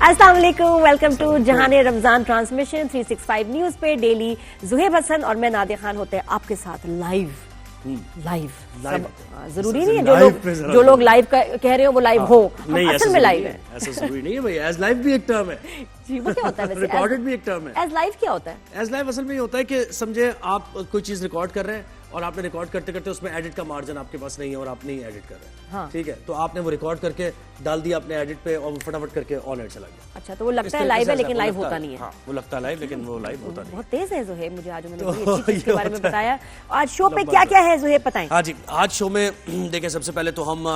अस्सलाम वालेकुम, welcome to Jahane Ramzan transmission 365 news पे डेली जुहेब हसन और मैं नादिया खान होते हैं आपके साथ लाइव। जरूरी नहीं है जो लोग लाइव कह रहे हो वो लाइव हो, असल में लाइव है। ऐसा जरूरी नहीं है भाई, एज लाइव भी एक टर्म है जी। वो क्या होता है वैसे? रिकॉर्डेड भी एक टर्म है। एज लाइव क्या होता है? एज लाइव असल में ये होता है कि समझे आप कोई चीज रिकॉर्ड कर रहे हैं और आपने रिकॉर्ड करते करते उसमें एडिट का मार्जिन आपके पास नहीं है और आप नहीं एडिट कर रहे हैं। हाँ। ठीक है, तो आपने वो रिकॉर्ड करके डाल दिया अपने एडिट पे और फटाफट करके ऑन एयर चला गया। अच्छा, तो वो लगता है लाइव है लेकिन लाइव होता नहीं है। हाँ, वो लगता है लाइव लेकिन वो लाइव होता नहीं। बहुत तेज है जुहेब, मुझे आज उन्होंने इसके बारे में बताया। आज शो पे क्या क्या है जुहेब बताएं। हाँ जी, आज शो में देखिए सबसे पहले तो हम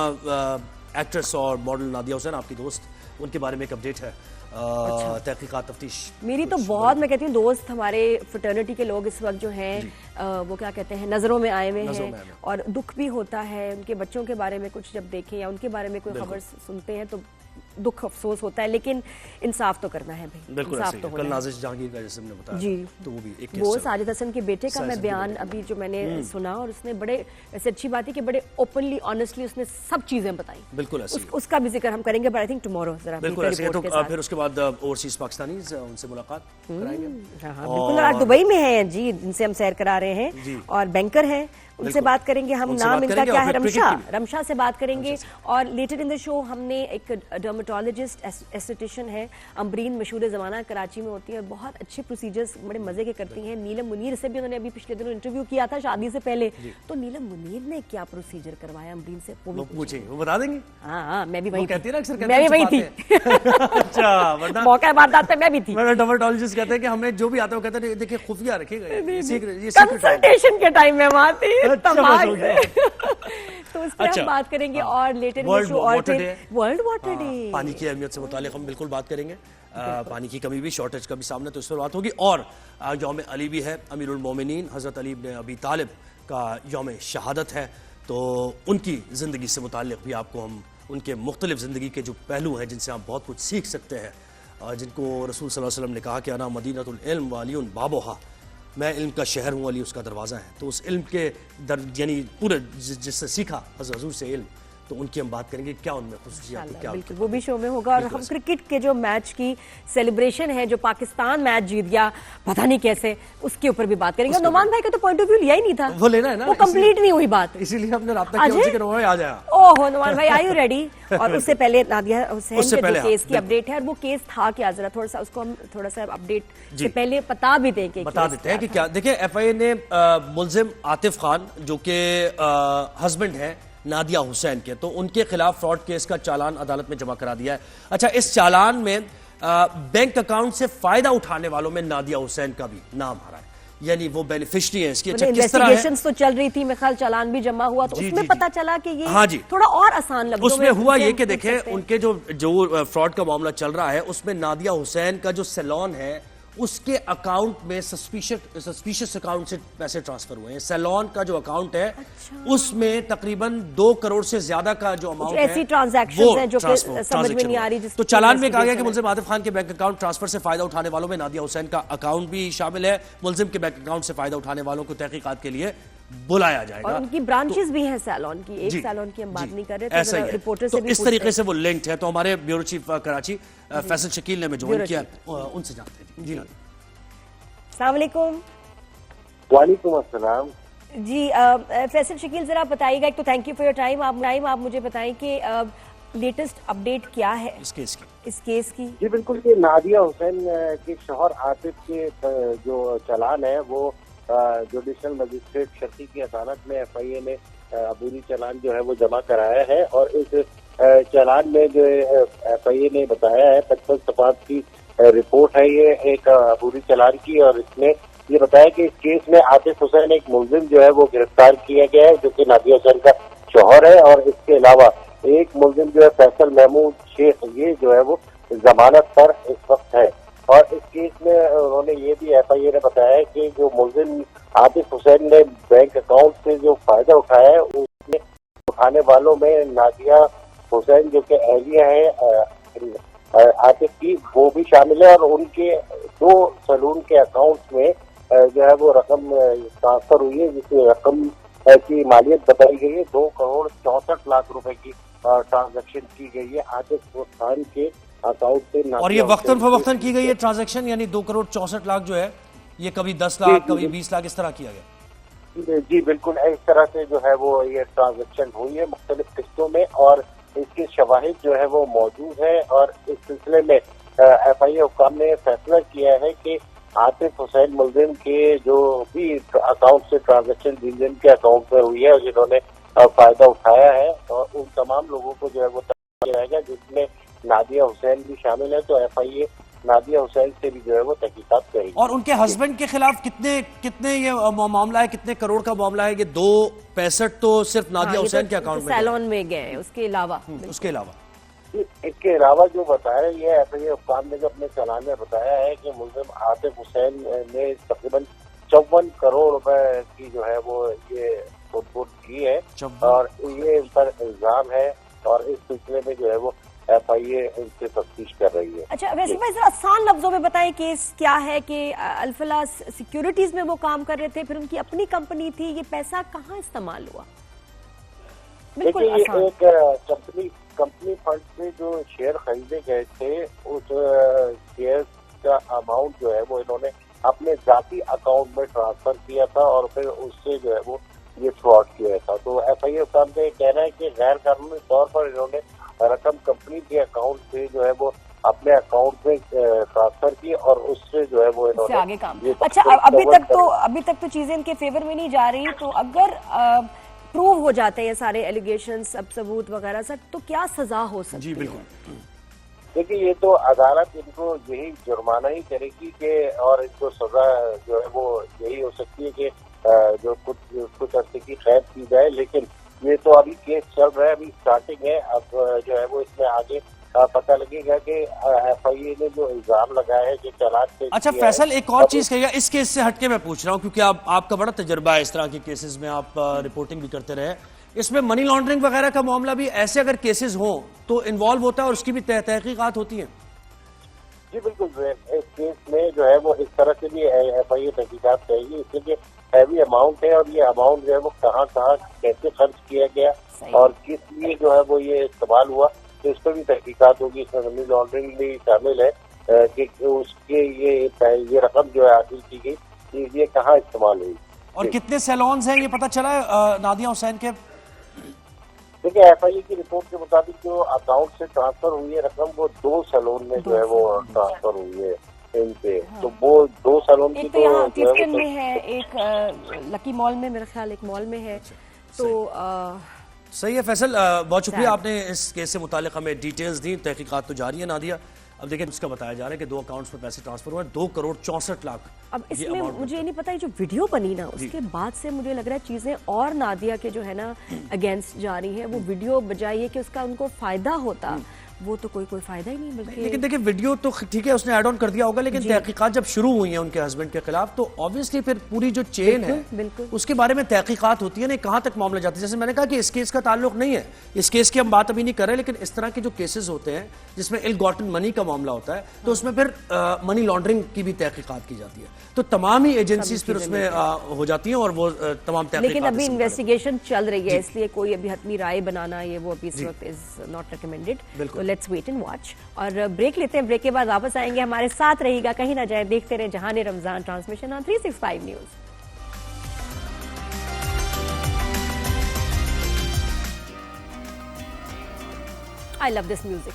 एक्ट्रेस और मॉडल नादिया हुसैन आपकी दोस्त, उनके बारे में एक अपडेट है। तहकीकात तफ्तीश मेरी तो बहुत, मैं कहती हूँ दोस्त हमारे फ्रेटर्निटी के लोग इस वक्त जो हैं वो क्या कहते हैं नजरों में आए हुए हैं और दुख भी होता है उनके बच्चों के बारे में कुछ जब देखें या उनके बारे में कोई खबर सुनते हैं तो दुख अफसोस होता है, लेकिन इंसाफ तो करना है भाई। बिल्कुल इंसाफ तो कल नाज़िश जहांगीर का जैसे हमने बताया जी, तो वो भी एक वो साजिद हसन के बेटे का मैं बयान अभी जो मैंने सुना और उसने बड़े वैसे अच्छी बात है कि बड़े ओपनली ऑनेस्टली उसने सब चीजें बताई। बिल्कुल उसका भी जिक्र हम करेंगे बट आई थिंक टुमारो जरा बिल्कुल ऐसे है। तो फिर उसके बाद ओवरसीज पाकिस्तानी उनसे मुलाकात कराएंगे। बिल्कुल, आज दुबई में हैं जी, जिनसे हम सैर करा रहे हैं और बैंकर हैं, उनसे बात करेंगे हम। नाम इनका क्या है? रमशा से बात करेंगे। और लेटर इन द शो हमने एक डर्मेटोलॉजिस्ट एस्थेटिशियन है अम्बरीन, मशहूर ज़माना, कराची में होती है, बहुत अच्छे प्रोसीजर्स बड़े मजे के करती हैं। नीलम मुनीर से भी उन्होंने अभी पिछले दिनों इंटरव्यू किया था शादी से पहले, तो नीलम मुनीर ने क्या प्रोसीजर करवाया अम्बरीन से वो पूछेंगे, वो बता देंगे। हाँ, मैं भी वही कहती है ना अक्सर, मैं भी वही थी। अच्छा, मौका वारदात पे मैं भी थी। डर्मेटोलॉजिस्ट कहते हैं कि हमें जो भी आता है कहते हैं देखिए खुफिया रखेगा, कंसल्टेशन के टाइम में वहां थी। तो उस पर हम बात करेंगे और लेटर वर्ल्ड वाटर डे, पानी की अहमियत से मुतालिक हम बिल्कुल बात करेंगे। पानी की कमी भी, शॉर्टेज का भी सामने, तो इस पर बात होगी। और यौम अली भी है, अमीरुल मोमिनीन हज़रत अली इब्न अबी तालिब का यौम शहादत है, तो उनकी ज़िंदगी से मुतालिक भी आपको हम उनके मुख्तलिफ ज़िंदगी के जो पहलू हैं जिनसे आप बहुत कुछ सीख सकते हैं, जिनको रसूल सल्लल्लाहु अलैहि वसल्लम ने कहा कि अना मदीनतुल इल्म वालियुन बाबुहा, मैं इल्म का शहर हूँ, अली उसका दरवाज़ा है। तो उस इल्म के यानी पूरे जिससे सीखा हज़ूर से इल्म, तो उनकी हम बात करेंगे क्या उनमें खुसूसियात क्या। बिल्कुल, वो भी शो में होगा। और हम क्रिकेट के जो मैच की सेलिब्रेशन है, जो पाकिस्तान मैच जीत गया पता नहीं कैसे, उसके ऊपर भी बात करेंगे। नुमान भाई का तो पॉइंट ऑफ व्यू लिया ही नहीं था, वो लेना है ना, वो कंप्लीट नहीं हुई बात, इसीलिए हमने राब्ता किया उनसे कि नुमान भाई आ जाए। ओहो नुमान भाई, आर यू रेडी? और उससे पहले नादिया हुसैन के जो केस की अपडेट है, और वो केस था क्या, जरा थोड़ा सा उसको हम थोड़ा सा अपडेट से पहले बता भी दें कि बता देते हैं कि क्या। देखिए एफआईए ने मुल्जिम आतिफ खान जो कि हस्बैंड है नादिया हुसैन के, तो उनके खिलाफ फ्रॉड केस का चालान अदालत में जमा करा दिया है। अच्छा, इस चालान में बैंक अकाउंट से फायदा उठाने वालों में नादिया हुसैन का भी नाम आ रहा है, यानी वो बेनिफिशियरी है इसकी। अच्छा, किस तरह है? तो चल रही थी, मेरे ख्याल चालान भी जमा हुआ, तो उसमें पता चला कि ये हाँ जी थोड़ा और आसान लगा। उसमें हुआ ये कि देखें उनके जो फ्रॉड का मामला चल रहा है उसमें नादिया हुसैन का जो सैलून है उसके अकाउंट में सस्पिशियस अकाउंट से पैसे ट्रांसफर हुए हैं। सैलून का जो अकाउंट है उसमें तकरीबन 2 करोड़ से ज्यादा का जो अमाउंट है, ऐसी ट्रांजैक्शंस हैं जो समझ में नहीं आ रही। तो चालान में कहा गया कि मुल्जिम आतिफ खान के बैंक अकाउंट ट्रांसफर से फायदा उठाने वालों में नादिया हुसैन का अकाउंट भी शामिल है। मुल्जिम के बैंक अकाउंट से फायदा उठाने वालों को तहकीकात के लिए बुलाया जाएगा। और उनकी ब्रांचेस भी हैं सैलून की, एक सैलून की हम बात नहीं कर रहे, ऐसा ही रिपोर्टर से भी इस तरीके से वो लिंक्ड है। तो हमारे ब्यूरो चीफ कराची फैसल शकील ने हमें ज्वाइन किया, उनसे जानते हैं। जी अस्सलाम वालेकुम। वालेकुम अस्सलाम जी, फैसल शकील जरा बताइएगा, एक तो thank you for your time. आप मुझे बताएं कि लेटेस्ट अपडेट क्या है इस केस की। जी बिल्कुल, ये नादिया हुसैन के शौहर आतिफ के जो चालान है वो जुडिशल मजिस्ट्रेट शर्की की अदालत में एफआईए ने अबूरी चालान जो है वो जमा कराया है। और इस चालान में जो एफआईए ने बताया है 55 सफात की रिपोर्ट है ये एक अबूरी चालान की, और इसमें ये बताया कि इस केस में आतिफ हुसैन एक मुल्जिम जो है वो गिरफ्तार किया गया है जो कि नादिया हुसैन का शौहर है। और इसके अलावा एक मुल्जिम जो है फैसल महमूद शेख, ये जो है वो जमानत पर इस वक्त है। और इस केस में उन्होंने ये भी एफआईए ने बताया है कि जो मुल्जिम आतिफ हुसैन ने बैंक अकाउंट से जो फायदा उठाया है उसमें उठाने वालों में नादिया हुसैन जो कि अहलिया है आतिफ की, वो भी शामिल है। और उनके 2 सैलून के अकाउंट्स में जो है वो रकम ट्रांसफर हुई है, जिसकी रकम की मालियत बताई गई है 2 करोड़ 64 लाख रुपए की ट्रांजैक्शन की गई है आतिफ खान के अकाउंट से और ये वक्तन फवक्तन की गई है ट्रांजैक्शन, यानी 2,64,00,000 जो है ये कभी 10 लाख कभी 20 लाख इस तरह किया गया? जी बिल्कुल, इस तरह से जो है वो ये ट्रांजैक्शन हुई है मुख्तलिफ किस्तों में, और इसके शवाहिद जो है वो मौजूद है। और इस सिलसिले में FIA हुक्काम ने फैसला किया है कि आतिफ हुसैन मुल्जिम के जो भी अकाउंट से ट्रांजैक्शन जिनके अकाउंट में हुई है और जिन्होंने फायदा उठाया है, और उन तमाम लोगों को जो है वो किया जाएगा, जिसमें नादिया हुसैन भी शामिल है। तो FIA नादिया हुसैन से भी जो है वो तहकीकात करेगी। और उनके हस्बैंड के खिलाफ कितने ये मामला है, कितने करोड़ का मामला है? ये 2.65 तो सिर्फ नादिया हुसैन के अकाउंट में सैलॉन में गए, उसके अलावा इसके अलावा जो बताया ये FIA हुक्काम ने जो अपने चालान में बताया है कि मुल्जिम आतिफ हुसैन ने तकरीबन 54 करोड़ रुपए की जो है वो ये फुटबुट की है, और ये इन पर इल्जाम है, और इस सिलसिले में जो है वो FIA इनसे तफ्तीश कर रही है। अच्छा, वैसे भाई जरा आसान लफ्जों में बताएं केस क्या है कि अल्फला सिक्योरिटीज में वो काम कर रहे थे, फिर उनकी अपनी कंपनी थी, ये पैसा कहाँ इस्तेमाल हुआ? बिल्कुल देखिए, एक कंपनी फंड से जो शेयर खरीदे गए थे, उस शेयर का अमाउंट जो है वो इन्होंने अपने जाती अकाउंट में ट्रांसफर किया था, और फिर उससे जो है वो ये फ्रॉड किया था। तो FIA हुक्काम का ये कहना है कि गैर कानूनी तौर पर इन्होंने रकम कंपनी के अकाउंट से जो है वो अपने अकाउंट में ट्रांसफर की, और उससे जो है वो इन्होंने आगे काम। अच्छा, अभी तक तो चीजें इनके फेवर में नहीं जा रही, तो अगर प्रूव हो जाते हैं सारे एलिगेशन, सब सबूत वगैरह सब, तो क्या सजा हो सकती है? जी बिल्कुल। देखिए, ये तो अदालत इनको यही जुर्माना ही करेगी कि, और इनको सजा जो है वो यही हो सकती है कि जो कुछ अर्से की कैद की जाए। लेकिन ये तो अभी केस चल रहा है, अभी स्टार्टिंग है। अब जो है वो इसमें आगे पता लगेगा कि FIA ने जो इल्जाम लगाया है कि चालान से। अच्छा फैसल, एक और चीज कहिएगा, इस केस से हटके मैं पूछ रहा हूँ, क्योंकि आपका बड़ा तजुर्बा है इस तरह के केसेस में, आप रिपोर्टिंग भी करते रहे। इसमें मनी लॉन्ड्रिंग वगैरह का मामला भी, ऐसे अगर केसेस हो तो इन्वॉल्व होता है और उसकी भी तहकीकात होती है? जी बिल्कुल, इस केस में जो है वो इस तरह से भी FIA तहकीकात करेगी, इसलिए हैवी अमाउंट है, और ये अमाउंट जो है वो कहाँ कैसे खर्च किया गया और किस लिए जो है वो ये इस्तेमाल हुआ, तो इस पर भी तहकीकात होगी। इसमें मनी लॉन्ड्रिंग भी शामिल है कि उसके ये रकम जो है हासिल की गई, ये कहाँ इस्तेमाल हुई। और कितने सैलॉन्स हैं ये पता चला है नादिया हुसैन के? देखिए, FIA की रिपोर्ट के मुताबिक जो अकाउंट से ट्रांसफर हुई है रकम, वो 2 सैलून में जो है वो ट्रांसफर हुई है इनसे। हाँ। तो वो 2 सैलून की, एक तो यहाँ क्लिफ्टन में है, एक लकी मॉल में, मेरा ख्याल एक मॉल में है। तो सही है फैसल, बहुत शुक्रिया, आपने इस केस से मुतालिक हमें डिटेल्स दी। तहकीकात तो जारी है नादिया। अब देखिए, उसका बताया जा रहा है कि 2 अकाउंट्स में पैसे ट्रांसफर हुए, 2,64,00,000। अब इसमें मुझे ये नहीं पता, ये जो वीडियो बनी ना, उसके बाद से मुझे लग रहा है चीजें और नादिया के जो है ना अगेंस्ट जा रही है। वो वीडियो बजाय ये कि उसका उनको फायदा होता, वो तो कोई फायदा ही नहीं। बल्कि लेकिन देखिए, वीडियो तो ठीक है, उसने ऐड ऑन कर दिया होगा, लेकिन तहकीकात जब शुरू हुई है उनके हस्बैंड के खिलाफ, तो ऑब्वियसली फिर पूरी जो चेन है उसके बारे में तहकीकात होती है ना, कहाँ तक मामला जाता है। जैसे मैंने कहा कि इस केस का ताल्लुक नहीं है, इस केस की हम बात अभी नहीं कर रहे, लेकिन इस तरह के जो केसेस होते हैं जिसमें इल गॉटन मनी का मामला होता है, तो उसमें फिर मनी लॉन्ड्रिंग की भी तहकीकात की जाती है। तो तमाम ही एजेंसीज फिर उसमें हो जाती हैं, और वो तमाम तहकीकात। लेकिन अभी इन्वेस्टिगेशन चल रही है, इसलिए कोई अभी हतमी राय बनाना ये वो अभी इस वक्त इज नॉट रिकमेंडेड। तो लेट्स वेट एंड वॉच। और ब्रेक लेते हैं, ब्रेक के बाद वापस आएंगे। हमारे साथ रहिएगा, कहीं ना जाए, देखते रहे Jahane Ramzan transmission on 365 news. I love this music.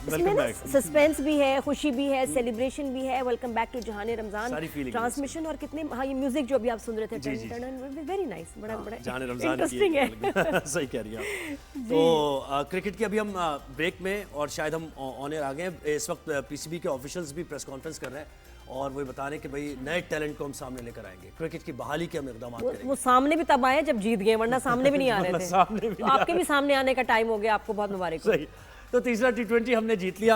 इसमें ना सस्पेंस भी है, खुशी भी है, सेलिब्रेशन भी है। Welcome back to Jahane Ramzan transmission. और कितने, हाँ, ये म्यूजिक जो अभी आप सुन रहे थे, वेरी नाइस, बड़ा इंटरेस्टिंग है। सही कह रही हैं आप। तो क्रिकेट की अभी हम ब्रेक में, और शायद हम ऑन एयर आ गए हैं। इस वक्त PCB के ऑफिशियल्स भी प्रेस कॉन्फ्रेंस कर रहे हैं, और वो बता रहे हैं कि भाई नए टैलेंट को हम सामने लेकर आएंगे, क्रिकेट की बहाली के हम इक़दाम करेंगे। वो सामने भी तब आए जब जीत गए, वरना सामने भी नहीं आ रहे थे। तो आपके भी सामने आने का टाइम हो गया, आपको बहुत मुबारक हो। तो तीसरा T20 हमने जीत लिया,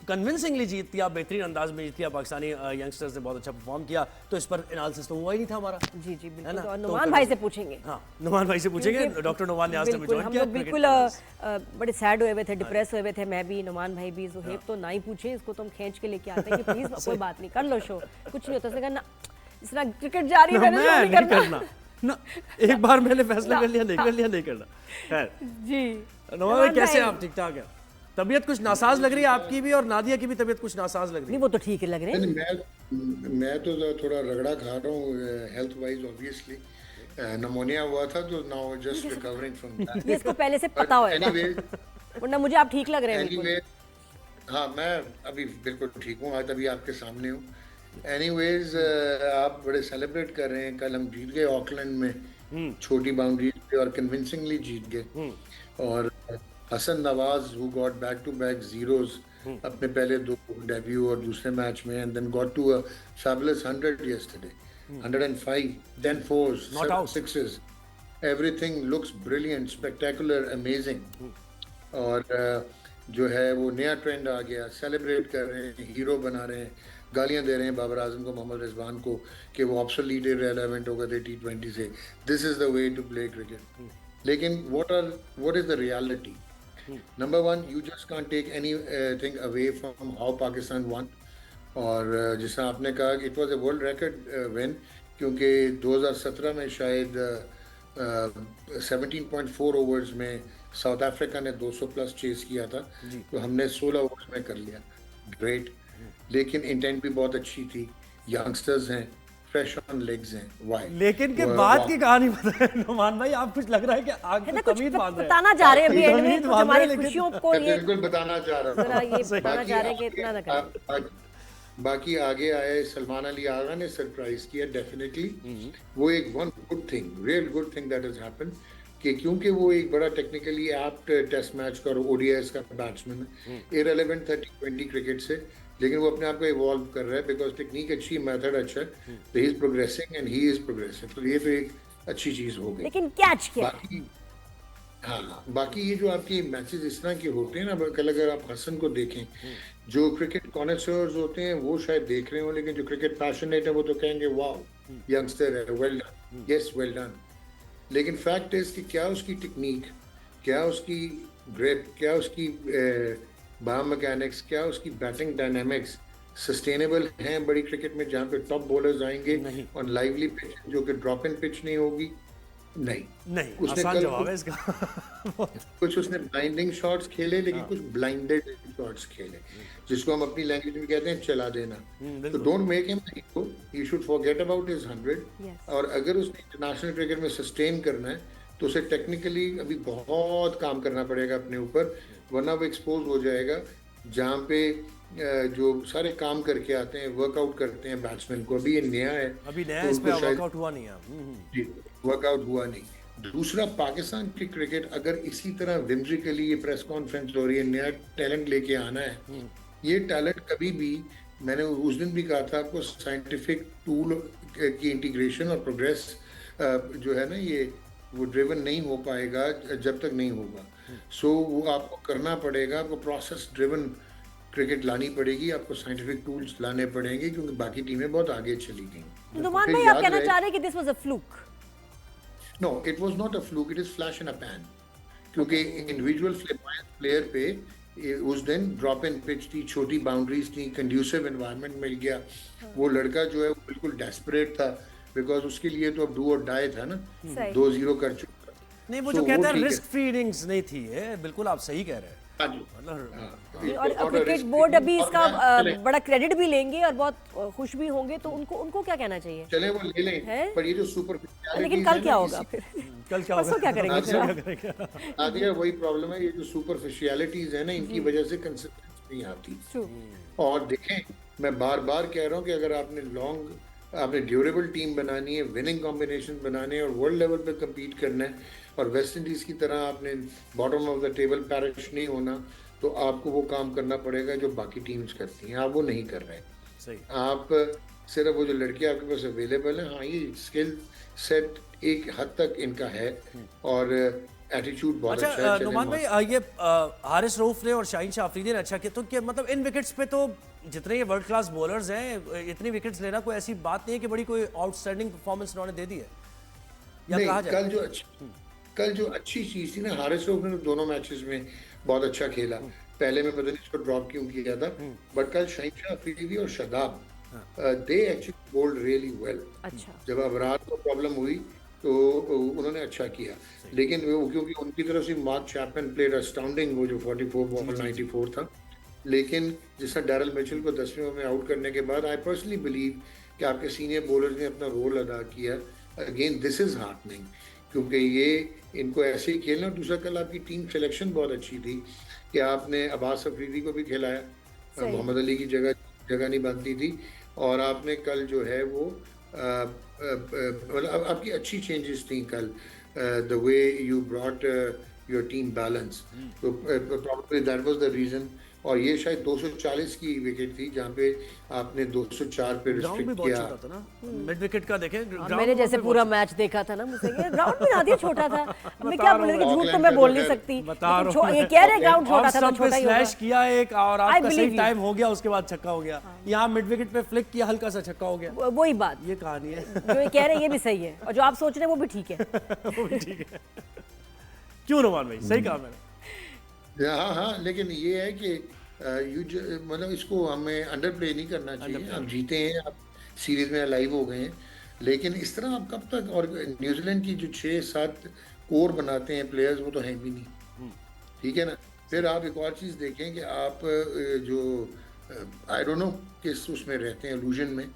कन्विंसिंगली जीत लिया, बेहतरीन अंदाज में जीत लिया। पाकिस्तानी यंगस्टर्स ने बहुत अच्छा परफॉर्म किया, तो इस पर एनालिसिस तो हुआ ही नहीं था हमारा। जी बिल्कुल। तो नुमान भाई से पूछेंगे। हाँ, नुमान भाई से पूछेंगे। डॉक्टर नुमान ने आज हमें ज्वाइन किया। हम लोग बिल्कुल बड़े सैड हुए थे, डिप्रेस हुए थे, मैं भी, नुमान भाई भी। ज़ुहैब तो ना ही पूछे, इसको तो हम खींच के लेके आते हैं कि प्लीज कोई बात नहीं, कर लो शो, कुछ नहीं होता। उसने कहा ना, इस तरह क्रिकेट जारी रहना ना, एक बार मैंने फैसला कर लिया, नहीं करना। खैर जी, नुमान भाई कैसे आप? ठीक ठाक है? तबीयत कुछ नासाज लग रही है आपकी भी, और नादिया की भी तबीयत कुछ नासाज लग रही नहीं है। वो तो ठीक लग रहे हैं। मैं तो थोड़ा रगड़ा खा रहा हूँ हेल्थ वाइज, ऑब्वियसली नमोनिया हुआ था तो now just recovering from that. ये इसको पहले से पता होगा, एनीवे वरना मुझे आप ठीक लग रहे हैं बिल्कुल। हाँ मैं अभी बिल्कुल ठीक हूँ, आज अभी आपके सामने हूँ। एनीवेज आप बड़े सेलिब्रेट कर रहे हैं, कल हम जीत गए ऑकलैंड में छोटी बाउंड्री पे और कन्विंसिंगली जीत गए। और Hasan Nawaz who got back to back zeros अपने पहले दो डेब्यू और दूसरे मैच में, and then got to a fabulous 100 yesterday, 105, 10 fours, Not 7 out. sixes, everything looks brilliant, spectacular, amazing। और जो है वो नया ट्रेंड आ गया, सेलिब्रेट कर रहे हैं, हीरो बना रहे हैं, गालियां दे रहे हैं बाबर आजम को, मोहम्मद रिजवान को कि वो ऑब्सोलीट इररिलेवेंट हो गए थे T20 से। This is the way to play cricket. लेकिन what is the reality? Number one, you just can't take anything away from how Pakistan won. और जिस तरह आपने कहा कि it was a world record win, क्योंकि 2017 में शायद 17.4 ओवर्स में साउथ अफ्रीका ने 200 प्लस चेस किया था, तो हमने 16 ओवर्स में कर लिया। ग्रेट। लेकिन इंटेंट भी बहुत अच्छी थी, यंगस्टर्स हैं, फ्रेश ऑन लेग्स हैं। व्हाई? लेकिन के बाद की कहानी बताएं नुमान भाई, आप कुछ लग रहा है कि आग पे तमीद बांध रहे हैं। बताना चाह रहे हैं अभी एंड में तमीद कुछ बांध रहे हैं, हमारी लेकिन खुशियों को ये बिल्कुल बताना चाह रहा जरा ये था। बताना चाह रहे हैं कि इतना ना करें। बाकी आगे आए सलमान अली आगा ने सरप्राइज किया डेफिनेटली। वो एक one good thing, real good thing that has happened, कि क्योंकि वो एक बड़ा टेक्निकली एप्ट टेस्ट मैच का और ओडीआईएस का बैट्समैन है, इररिलेवेंट था T20 क्रिकेट से, लेकिन वो अपने आप को इवॉल्व कर रहा है बिकॉज टेक्निक अच्छी, मेथड अच्छा है, तो he is progressing and he is progressive. तो ये तो एक अच्छी चीज हो गई। लेकिन कैच क्या? बाकी हाँ, बाकी ये जो आपकी मैचेस इस तरह के होते हैं ना, कल अगर आप हसन को देखें, जो क्रिकेट कॉनेसर्स होते हैं वो शायद देख रहे हो, लेकिन जो क्रिकेट पैशनेट है वो तो कहेंगे वाओ यंगस्टर है, well done, yes well done. लेकिन फैक्ट इज कि क्या उसकी टेक्निक, क्या उसकी ग्रिप, क्या उसकी बायोमैकेनिक्स, क्या उसकी बैटिंग डायनामिक्स सस्टेनेबल हैं बड़ी क्रिकेट में, जहाँ पे टॉप बॉलर्स आएंगे और लाइवली पिच जो कि ड्रॉप इन पिच नहीं होगी? नहीं। आसान जवाब है इसका। कुछ उसने ब्लाइंडिंग शॉट्स खेले, लेकिन कुछ ब्लाइंडेड शॉट्स खेले, जिसको हम अपनी लैंग्वेज में कहते हैं चला देना। तो don't make him hero, he should forget about his 100। और अगर उसने इंटरनेशनल क्रिकेट में सस्टेन करना है तो उसे टेक्निकली अभी बहुत काम करना पड़ेगा अपने ऊपर, वरना वो एक्सपोज हो जाएगा। जहाँ पे जो सारे काम करके आते हैं, वर्कआउट करते हैं बैट्समैन को, अभी ये नया है, अभी नया इस पे वर्कआउट हुआ नहीं है। जी, वर्कआउट हुआ नहीं। दूसरा, पाकिस्तान की क्रिकेट अगर इसी तरह विम्सिकली ये प्रेस कॉन्फ्रेंस हो रही है, नया टैलेंट लेके आना है, ये टैलेंट कभी भी, मैंने उस दिन भी कहा था आपको, साइंटिफिक टूल की इंटीग्रेशन और प्रोग्रेस जो है ना, ये वो ड्रिवन नहीं हो पाएगा जब तक नहीं होगा। सो वो आपको करना पड़ेगा, आपको प्रोसेस ड्रिवन क्रिकेट लानी पड़ेगी, आपको साइंटिफिक टूल्स लाने पड़ेंगे, क्योंकि बाकी टीमें बहुत आगे चली गई। नुमान भाई, आप कहना चाह रहे हैं कि this was a fluke? No, it was not a fluke, it is flash in a pan. क्योंकि इंडिविजुअल प्लेयर पे उस दिन ड्रॉप इन पिच थी, छोटी बाउंड्रीज थी, कंड्यूसिव एनवायरनमेंट मिल गया। वो लड़का जो है वो बिल्कुल डेस्परेट था, बिकॉज उसके लिए तो अब डू और डाई था ना, 2-0 कर चुका। नहीं, वो जो कहता है रिस्क फ्री इनिंग्स नहीं थी ये, बिल्कुल आप सही कह रहे हैं। और क्रिकेट बोर्ड अभी इसका बड़ा क्रेडिट भी लेंगे और बहुत खुश भी होंगे, तो उनको क्या कहना चाहिए? चले वो ले लें, पर ये जो सुपरफिशियलिटी, लेकिन कल क्या होगा फिर? कल क्या होगा? क्या करेंगे? आगे वही प्रॉब्लम है, ये जो सुपरफिशियलिटीज है ना, इनकी वजह से कंसिस्टेंसी नहीं आती। और देखें, मैं बार बार कह रहा हूँ कि अगर आपने ड्यूरेबल टीम बनानी है, विनिंग कॉम्बिनेशन बनाने और वर्ल्ड लेवल पे कम्पीट करना है, और वेस्ट इंडीज की तरह आपने bottom of the table parish नहीं होना, तो आपको वो काम करना पड़ेगा जो बाकी टीम्स करती हैं। आप वो नहीं कर रहे। सही। आप सिर्फ वो जो लड़के आपके पास अवेलेबल हैं, हाँ ये स्किल सेट एक हद तक इनका है और एटीट्यूड बहुत अच्छा है। नुमान भाई, ये हारिस रऊफ ने और शाहीन शाह अफरीदी ने अच्छा किया, तो क्या मतलब इन विकेट्स पे तो जितने ये वर्ल्ड क्लास बॉलर्स हैं, इतनी विकेट्स लेना कोई ऐसी बात नहीं है कि बड़ी कोई आउटस्टैंडिंग परफॉर्मेंस उन्होंने दे दी है, या कहा जाए? कल जो अच्छी चीज थी ना, हारिस रऊफ ने दोनों मैचेस में बहुत अच्छा खेला। पहले में पता नहीं इसको ड्रॉप क्यों किया था, बट कल शाहीन शाह अफरीदी और Shadab they actually bowled really well. अच्छा। जब अबरार को प्रॉब्लम हुई तो उन्होंने अच्छा किया, लेकिन वो क्योंकि उनकी तरफ से मार्क चैपमैन प्लेड अस्टाउंडिंग, वो जो 44 बॉल 94 था, लेकिन जिससे डैरल मिचेल को 10वें ओवर में आउट करने के बाद आई पर्सनली बिलीव कि आपके सीनियर बॉलर्स ने अपना रोल अदा किया। अगेन दिस इज हार्टनिंग, क्योंकि ये इनको ऐसे ही खेलना। दूसरा, कल आपकी टीम सिलेक्शन बहुत अच्छी थी कि आपने अब्बास अफरीदी को भी खिलाया, मोहम्मद अली की जगह नहीं बनती थी, और आपने कल जो है वो मतलब आपकी अच्छी चेंजेस थी कल, the way you brought your team balance, तो probably that was the reason. और ये शायद 240 की विकेट थी जहाँ पे आपने 204 पे रिस्ट्रिक्ट किया था ना, मिड विकेट का देखें। मैंने जैसे पूरा मैच देखा था ना, मुझे ग्राउंड भी आधी छोटा था। मैं क्या बोल रही थी, झूठ तो मैं बोल नहीं सकती, ये कह रहे ग्राउंड छोटा था तो छोटा ही होगा। स्लैश किया एक और आपका सही टाइम हो गया, उसके बाद छक्का हो गया। यहाँ मिड विकेट पे फ्लिक किया, हल्का सा छक्का हो गया। वही बात, ये कहानी है। जो ये कह रहे हैं ये भी सही है, और जो आप सोच रहे हैं वो भी ठीक है। वो भी ठीक है। क्यों नुमान भाई, सही कहा मैंने। हाँ, लेकिन ये है कि मतलब इसको हमें अंडर प्ले नहीं करना चाहिए। आप जीते हैं, आप सीरीज में लाइव हो गए हैं, लेकिन इस तरह आप कब तक। और न्यूजीलैंड की जो 6-7 कोर बनाते हैं प्लेयर्स, वो तो हैं भी नहीं, ठीक है ना। फिर आप एक और चीज़ देखें कि आप जो आई डोंट नो किस उसमें रहते हैं, इल्यूजन में,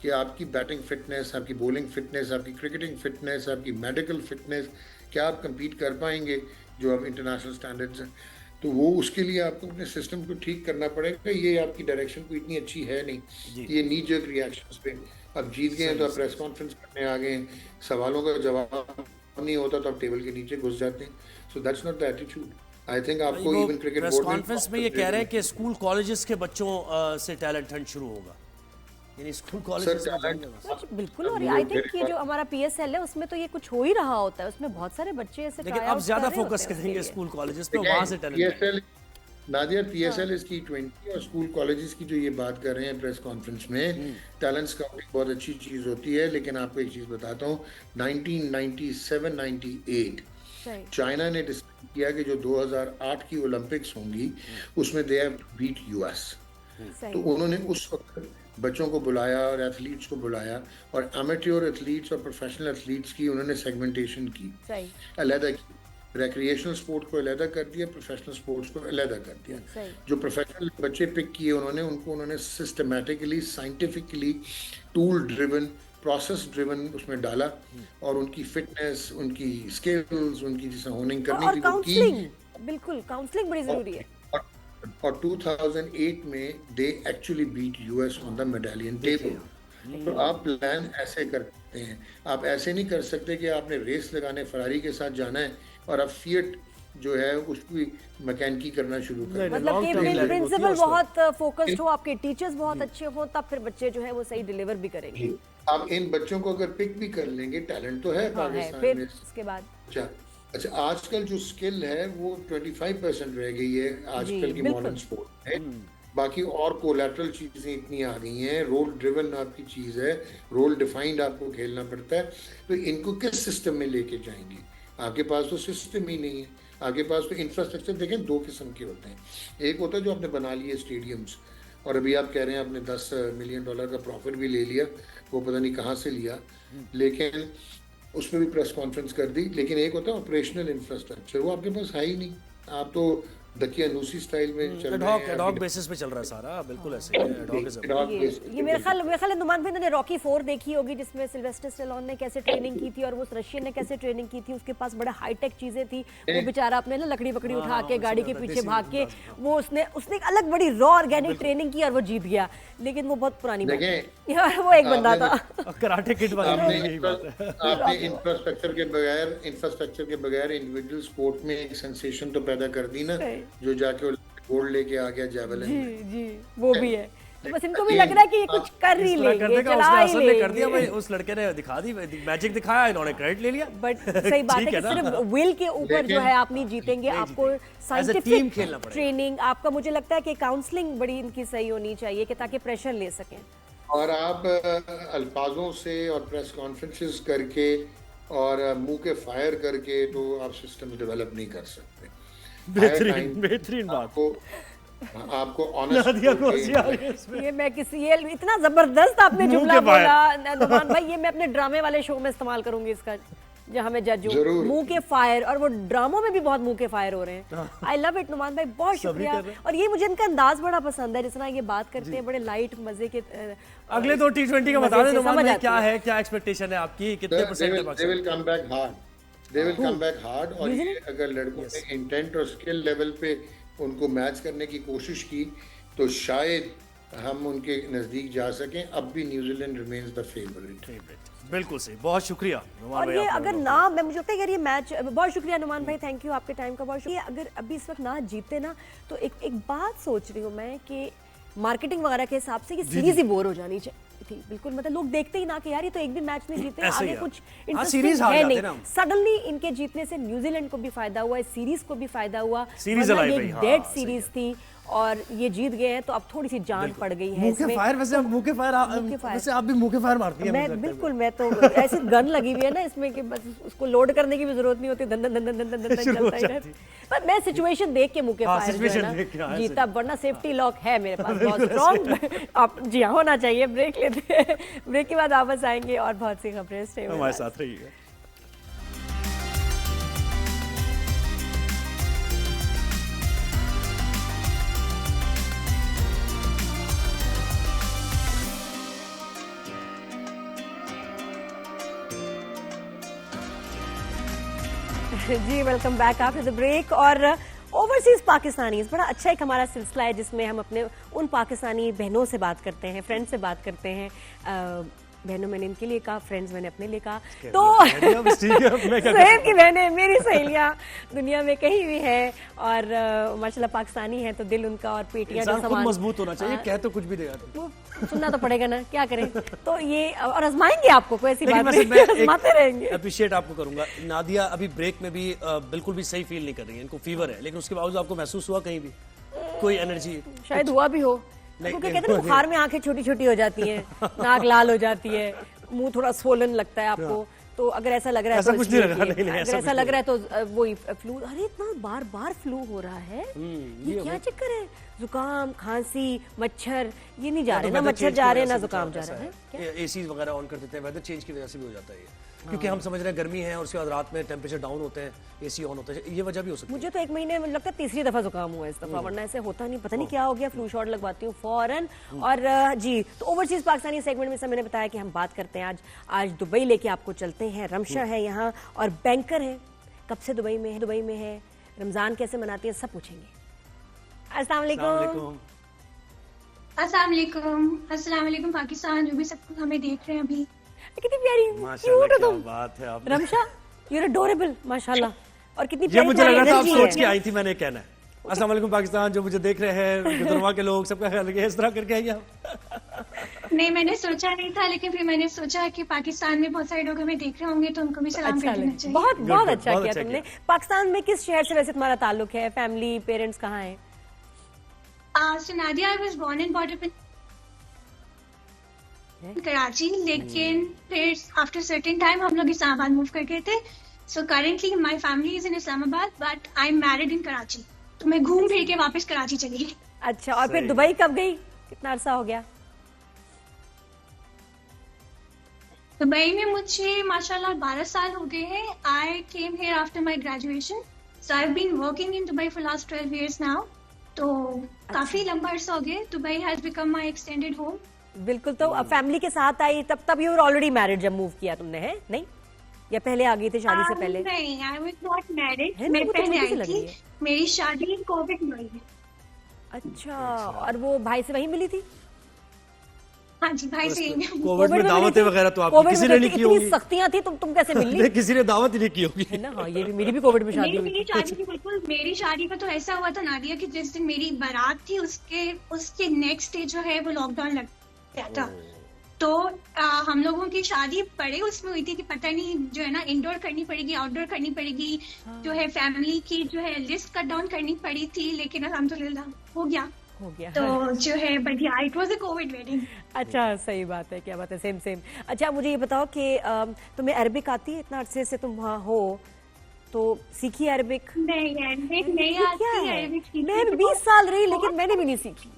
कि आपकी बैटिंग फिटनेस, आपकी बॉलिंग फिटनेस, आपकी क्रिकेटिंग फिटनेस, आपकी मेडिकल फिटनेस, क्या आप compete कर पाएंगे जो अब इंटरनेशनल स्टैंडर्ड्स हैं। तो वो उसके लिए आपको अपने सिस्टम को ठीक करना पड़ेगा। ये आपकी डायरेक्शन को इतनी अच्छी है नहीं, ये नी जर्क रिएक्शंस पे अब जीत गए हैं तो आप प्रेस कॉन्फ्रेंस करने आ गए हैं, सवालों का जवाब नहीं होता तो आप टेबल के नीचे घुस जाते हैं। So that's not the attitude. I think आपको इवन क्रिकेट प्रेस कॉन्फ्रेंस में ये कह रहे हैं कि स्कूल कॉलेजेस के बच्चों से टैलेंट हंट शुरू होगा, यानी स्कूल कॉलेजेस में। बिल्कुल, और आई थिंक ये जो हमारा PSL है उसमें तो ये कुछ हो ही रहा होता है, उसमें बहुत सारे बच्चे ऐसे, लेकिन अब ज्यादा फोकस करेंगे स्कूल कॉलेजेस पे, वहां से टैलेंट। नादिया, PSL इसकी 20 और स्कूल कॉलेजेस की जो ये बात कर रहे हैं प्रेस कॉन्फ्रेंस में, टैलेंट स्काउटिंग बहुत अच्छी चीज़ होती है, लेकिन आपको एक चीज़ बताता हूँ, 1997-98 चाइना ने डिसाइड किया कि जो 2008 की ओलंपिक्स होंगी उसमें दे हैव बीट US। तो उन्होंने उस वक्त बच्चों को बुलाया और एथलीट्स को बुलाया, और एमेच्योर एथलीट्स और प्रोफेशनल एथलीट्स की उन्होंने सेगमेंटेशन की, अलग की। रिक्रिएशनल स्पोर्ट को अलग कर दिया, प्रोफेशनल स्पोर्ट्स को अलग कर दिया। जो प्रोफेशनल बच्चे पिक किए उन्होंने systematically, scientifically, tool driven, process driven उसमें डाला, और उनकी फिटनेस, उनकी स्किल्स, उनकी जिसे होनिंग करनी थी वो की। बिल्कुल, काउंसलिंग बड़ी जरूरी है। और 2008 में they actually beat US on the medallion table. तो आप प्लान ऐसे करते हैं, आप ऐसे नहीं कर सकते कि आपने रेस लगाने फरारी के साथ जाना है और आप फिएट जो है उसकी मैकेनिकी करना शुरू कर। मतलब कि प्रिंसिपल बहुत फोकस्ड हो, आपके टीचर्स बहुत अच्छे हो, तब फिर बच्चे जो है वो सही डिलीवर भी करेंगे। आप इन बच्चों को अगर पिक भी कर लेंगे, टैलेंट तो है पाकिस्तान में। उसके बाद अच्छा, आजकल जो स्किल है वो 25% रह गई है आजकल की मॉडर्न स्पोर्ट में। बाकी और कोलैटरल चीजें इतनी आ गई हैं, रोल ड्रिवन आपकी चीज है, रोल डिफाइंड आपको खेलना पड़ता है। तो इनको किस सिस्टम में लेके जाएंगे? आपके पास तो सिस्टम ही नहीं है, आपके पास तो इंफ्रास्ट्रक्चर। देखें, 2 किस्म के होते हैं। एक होता है जो आपने बना लिए स्टेडियम्स, और अभी आप कह रहे हैं आपने $10 मिलियन का प्रॉफिट भी ले लिया, वो पता नहीं कहाँ से लिया, लेकिन उसमें भी प्रेस कॉन्फ्रेंस कर दी। लेकिन एक होता है ऑपरेशनल इंफ्रास्ट्रक्चर, वो आपके पास है ही नहीं। आप तो दकियानूसी स्टाइल में चल रहे हैं, एडॉक बेसिस पे चल रहा है सारा, बिल्कुल ऐसे ये मेरे ख्याल नुमान भाई ने रॉकी 4 देखी होगी, जिसमें सिल्वेस्टर स्टेलोन ने कैसे ट्रेनिंग की थी और वो रशियन ने कैसे ट्रेनिंग की थी। उसके पास बड़ा हाईटेक चीजें थी, वो बेचारा अपने ना लकड़ी पकड़ी उठा के गाड़ी के पीछे भाग के वो उसने एक अलग बड़ी रॉ ऑर्गेनिक ट्रेनिंग की और वो जीत गया। लेकिन वो बहुत पुरानी बात है, वो एक बंदा था कराटे किड वाला। आपने इंफ्रास्ट्रक्चर के बगैर इंडिविजुअल स्पोर्ट में एक सेंसेशन तो पैदा कर दी ना, जो जाके गोल्ड लेके आ गया जेवलिन। जी, वो भी है। तो बस इनको भी लग रहा है कि ये कुछ कर ही लेंगे, चला ही लेंगे। कर दिया भाई, उस लड़के ने दिखा दी, मैजिक दिखाया, इन्होंने क्रेडिट ले लिया। बट सही बात है कि सिर्फ विल के ऊपर जो है आप नहीं जीतेंगे, आपको साइंटिफिक ट्रेनिंग, आपका मुझे लगता है कि काउंसलिंग बड़ी इनकी सही होनी चाहिए कि ताकि प्रेशर ले सकें। और आप अल्फाजों से और प्रेस कॉन्फ्रेंसेस करके और मुंह के फायर करके तो आप सिस्टम डेवलप नहीं कर सकते। बेहतरीन बात आपको ऑनेस्ट ये मैं ये इतना जबरदस्त आपने जुमला बोला नुमान भाई, ये मैं अपने ड्रामे वाले शो में इस्तेमाल करूंगी इसका। जहाँ मैं जज हूँ। मुंह के फायर, और वो ड्रामों में भी बहुत मुंह के फायर हो रहे हैं। आई लव इट नुमान भाई, बहुत शुक्रिया। और ये मुझे इनका अंदाज बड़ा पसंद है, जिस तरह ये बात करते हैं, बड़े लाइट मजे के। अगले तो T20 का बता दें नुमान भाई, क्या है, क्या एक्सपेक्टेशन है आपकी, कितने परसेंट है? They will come back hard. They will come back hard. और ये अगर लड़कों ने इंटेंट और स्किल लेवल पे उनको मैच करने की कोशिश की तो शायद हम उनके नजदीक जा सकें। अब भी न्यूजीलैंड रिमेन्स द फेवरेट। बिल्कुल सही, बहुत शुक्रिया नुमान और भाई। ये अगर ना, मैं मुझे लगता है यार ये मैच, बहुत शुक्रिया नुमान भाई, थैंक यू, आपके टाइम का बहुत शुक्रिया। अगर अभी इस वक्त ना जीते ना, तो एक बात सोच रही हूँ मैं कि मार्केटिंग वगैरह के हिसाब से ये सीरीज ही बोर हो जानी चाहिए। बिल्कुल, मतलब लोग देखते ही ना कि यार ये तो एक भी मैच नहीं जीते, आगे कुछ इंटरेस्टिंग है नहीं। सडनली इनके जीतने से न्यूजीलैंड को भी फायदा हुआ, इस सीरीज को भी फायदा हुआ। ये डेड सीरीज थी और ये जीत गए हैं, तो अब थोड़ी सी जान पड़ गई है इसमें। वैसे आप भी मुंह के फायर मारती हैं। मैं बिल्कुल, मैं तो ऐसी गन लगी हुई है ना इसमें कि बस उसको लोड करने की भी जरूरत नहीं होती, धन धन धन धन धन धन चलता ही रहता। पर मैं सिचुएशन देख के मुंह के फायर जो है ना जीता, वरना सेफ्टी लॉक है मेरे पास बहुत स्ट्रॉन्ग। आप जी हाँ, होना चाहिए। ब्रेक लेते हैं, ब्रेक के बाद वापस आएंगे और बहुत सी खबरें। स्टे हमारे साथ रहिएगा। जी welcome back after the break. और ओवरसीज पाकिस्तानी बड़ा अच्छा एक हमारा सिलसिला है, जिसमें हम अपने उन पाकिस्तानी बहनों से बात करते हैं, फ्रेंड से बात करते हैं। बहनों मैंने इनके लिए कहा, फ्रेंड्स मैंने अपने लिए कहा। तो सुहेब की बहनें मेरी सहेलियां दुनिया में कहीं भी हैं और माशाल्लाह पाकिस्तानी हैं, तो दिल उनका और पेटियां जो समान मजबूत होना चाहिए। कह तो कुछ भी देगा, वो सुनना तो पड़ेगा ना, क्या करें। तो ये और आजमाएंगे आपको, कोई ऐसी बात नहीं, आजमाते रहेंगे। अप्रिशिएट आपको करूंगा। नादिया अभी ब्रेक में भी बिल्कुल भी सही फील नहीं कर रही है, इनको फीवर है, लेकिन उसके बावजूद आपको महसूस हुआ कहीं भी कोई एनर्जी? शायद हुआ भी हो, क्योंकि कहते हैं बुखार में आंखें छोटी छोटी हो जाती हैं, नाक लाल हो जाती है, मुंह थोड़ा स्वोलन लगता है आपको। तो अगर ऐसा लग रहा है, ऐसा कुछ नहीं लगा, नहीं, अगर ऐसा लग रहा है तो वही फ्लू। अरे इतना बार बार फ्लू हो रहा है, ये क्या चक्कर है? जुकाम, खांसी, मच्छर, ये नहीं जा रहे ना, मच्छर जा रहे हैं ना जुकाम जा रहा है। एसी वगैरह ऑन कर देते हैं, वेदर चेंज की वजह से भी हो जाता है, क्योंकि हम समझ रहे हैं गर्मी है और उसके बाद रात में टेम्परेचर डाउन होते हैं, एसी ऑन होता है, ये वजह भी हो सकती है। मुझे तो एक महीने में लगता है तीसरी दफा जुकाम हुआ इस दफा, वरना ऐसे होता नहीं, पता नहीं क्या हो गया। फ्लू शॉट लगवाती हूँ फौरन। और जी, तो ओवरसीज पाकिस्तानी सेगमेंट में से मैंने बताया कि हम बात करते हैं आज दुबई लेके आपको चलते हैं। रमशा है यहाँ और बैंकर है, कब से दुबई में है, रमजान कैसे मनाती है, सब पूछेंगे। अस्सलाम वालेकुम। अस्सलाम वालेकुम पाकिस्तान, जो भी सब हमें देख रहे हैं अभी। कितनी प्यारी क्यूट हो तुम, बात है आप रमशा, यू आर अडोरेबल माशाल्लाह। और कितनी ये मुझे लग रहा था आप सोच के आई थी, मैंने कहना है अस्सलाम वालेकुम पाकिस्तान, जो मुझे देख रहे हैं, गुजरवा के लोग, सबका ख्याल रखिए, इस तरह करके आई आप। नहीं, मैंने सोचा नहीं था, लेकिन फिर मैंने सोचा कि पाकिस्तान में बहुत सारे लोग हमें देख रहे होंगे तो उनको भी सलाम कर देना चाहिए। बहुत बहुत अच्छा किया तुमने। पाकिस्तान में किस शहर से वैसे तुम्हारा ताल्लुक है, फैमिली, पेरेंट्स कहाँ हैं? So Nadia, I was born and brought up in Karachi, लेकिन फिर आफ्टर सर्टेन टाइम हम लोग इस्लामाबाद मूव कर गए थे। So currently my family is in Islamabad but I am married in Karachi. तो मैं घूम फिर के वापस कराची चली गई। अच्छा, और फिर दुबई कब गई, कितना अरसा हो गया? दुबई में मुझे माशाल्लाह 12 साल हो गए हैं। I came here after my graduation, so I have been working in Dubai for last 12 years now. तो काफी लंबा अरसा हो गया। Dubai has become my extended home. बिल्कुल। तो अब फैमिली के साथ आई, तब यू वर ऑलरेडी मैरिड जब मूव किया तुमने, है नहीं, या पहले आ गई थी शादी से पहले? नहीं, आई वाज नॉट मैरिड, मैं पहले आई थी। मेरी शादी कोविड में हुई है। अच्छा, और वो भाई से वहीं मिली थी? हाँ जी, भाई से। कोविड में दावतें वगैरह तो आपकी किसी ने नहीं की होगी, सख्तियां थी, तुम कैसे मिली? किसी ने दावत ही नहीं की होगी, है ना। हाँ, ये भी मेरी भी कोविड में शादी हुई। मेरी शादी थी, बिल्कुल मेरी शादी का तो ऐसा हुआ था नादिया कि जिस दिन मेरी बारात थी उसके नेक्स्ट डे जो है वो लॉकडाउन लग गया था। तो हम लोगों की शादी पड़े उसमें हुई थी कि पता नहीं जो है ना इंडोर करनी पड़ेगी, आउटडोर करनी पड़ेगी, जो है फैमिली की जो है लिस्ट कट डाउन करनी पड़ी थी, लेकिन अल्हम्दुलिल्लाह हो गया। तो जो है बढ़िया, it was a Covid wedding. अच्छा, सही बात है, क्या बात है, सेम। अच्छा, मुझे ये बताओ कि तुम्हें अरबिक आती है? इतना अरसे से तुम वहाँ हो तो सीखी अरबिक? नहीं आती। मैं 20 साल रही, लेकिन मैंने भी नहीं सीखी,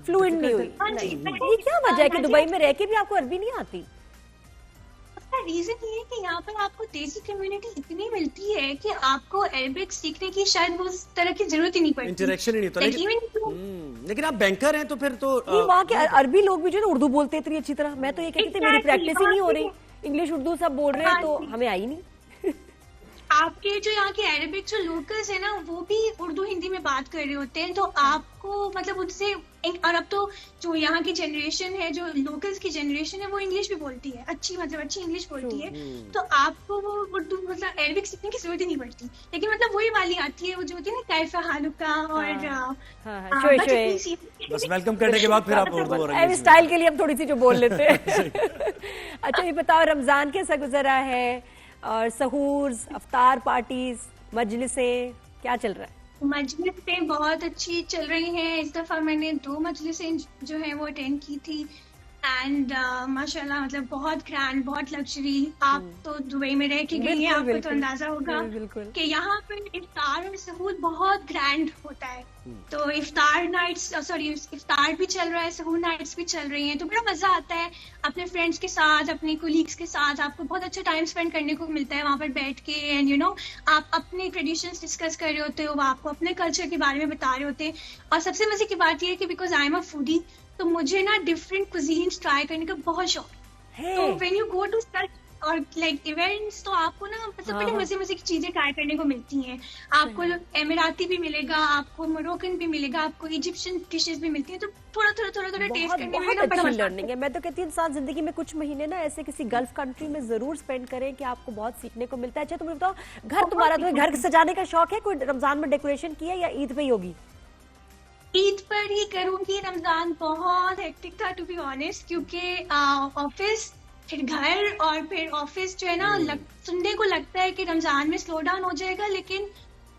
फ्लुएंट नहीं हुई। ये क्या वजह है कि दुबई में रह के भी आपको अरबी नहीं आती? रीजन ये है कि यहाँ पर आपको देसी कम्युनिटी इतनी मिलती है कि आपको अरबिक सीखने की शायद वो उस तरह की जरूरत ही नहीं पड़ती, इंटरेक्शन ही नहीं होता। लेकिन आप बैंकर हैं तो फिर तो वहाँ के अरबी लोग भी जो है उर्दू बोलते इतनी अच्छी तरह। मैं तो ये कहती थी मेरी प्रैक्टिस ही नहीं हो रही, इंग्लिश उर्दू सब बोल रहे हैं तो हमें आई नहीं। आपके जो यहाँ के अरेबिक जो लोकल्स है ना वो भी उर्दू हिंदी में बात कर रहे होते हैं, तो आपको मतलब उनसे, और अब तो जो यहाँ की जनरेशन है, जो लोकल्स की जनरेशन है, वो इंग्लिश भी बोलती है, अच्छी इंग्लिश बोलती है, तो आपको वो उर्दू मतलब अरेबिक सीखने की जरूरत ही नहीं पड़ती। लेकिन मतलब वही वाली आती है वो जो होती है ना कैफा हालुका और बस वेलकम करने के बाद फिर आप उर्दू और स्टाइल के लिए हम थोड़ी सी जो बोल लेते हैं। अच्छा ये बताओ रमजान कैसा गुजरा है, और सहूर, अफ्तार पार्टीज, मजलिसें क्या चल रहा है? मजलिसें बहुत अच्छी चल रही हैं। इस दफा मैंने 2 मजलिसें जो है वो अटेंड की थी, एंड माशाल्लाह मतलब बहुत ग्रैंड, बहुत लग्जरी। आप तो दुबई में रह के गई हैं, आपको तो अंदाजा होगा कि यहाँ पर इफ्तार और सहूर बहुत ग्रैंड होता है। तो इफ्तार भी चल रहा है, सहूर नाइट्स भी चल रही हैं, तो बड़ा मजा आता है अपने फ्रेंड्स के साथ, अपने कोलीग्स के साथ। आपको बहुत अच्छा टाइम स्पेंड करने को मिलता है वहाँ पर बैठ के, एंड यू नो आप अपने ट्रेडिशंस डिस्कस कर रहे होते हो, वो आपको अपने कल्चर के बारे में बता रहे होते हैं। और सबसे मजे की बात यह है कि because I am a foodie, तो मुझे ना डिफरेंट कुजीन्स ट्राई करने का बहुत शौक है। तो when you go to such और लाइक इवेंट्स, तो आपको ना मतलब बड़े मजे की चीजें ट्राई करने को मिलती हैं। आपको एमिराती भी मिलेगा, आपको मोरक्कन भी मिलेगा, आपको इजिप्शियन डिशेस भी मिलती हैं, तो थोड़ा टेस्ट करने में ना बड़ा मजा लर्निंग है। मैं तो कहती हूँ इंसान जिंदगी में कुछ महीने ना ऐसे किसी गल्फ कंट्री में जरूर स्पेंड करें कि आपको बहुत सीखने को मिलता है। अच्छा तुम्हें बताओ, तुम्हें घर सजाने का शौक है? कोई रमजान में डेकोरेशन किया या ईद पे ही होगी? ईद पर ही करूंगी। रमजान बहुत हेक्टिक था टू बी ऑनेस्ट, क्योंकि ऑफिस फिर घर और फिर ऑफिस जो है ना, सुनने को लगता है कि रमजान में स्लो डाउन हो जाएगा, लेकिन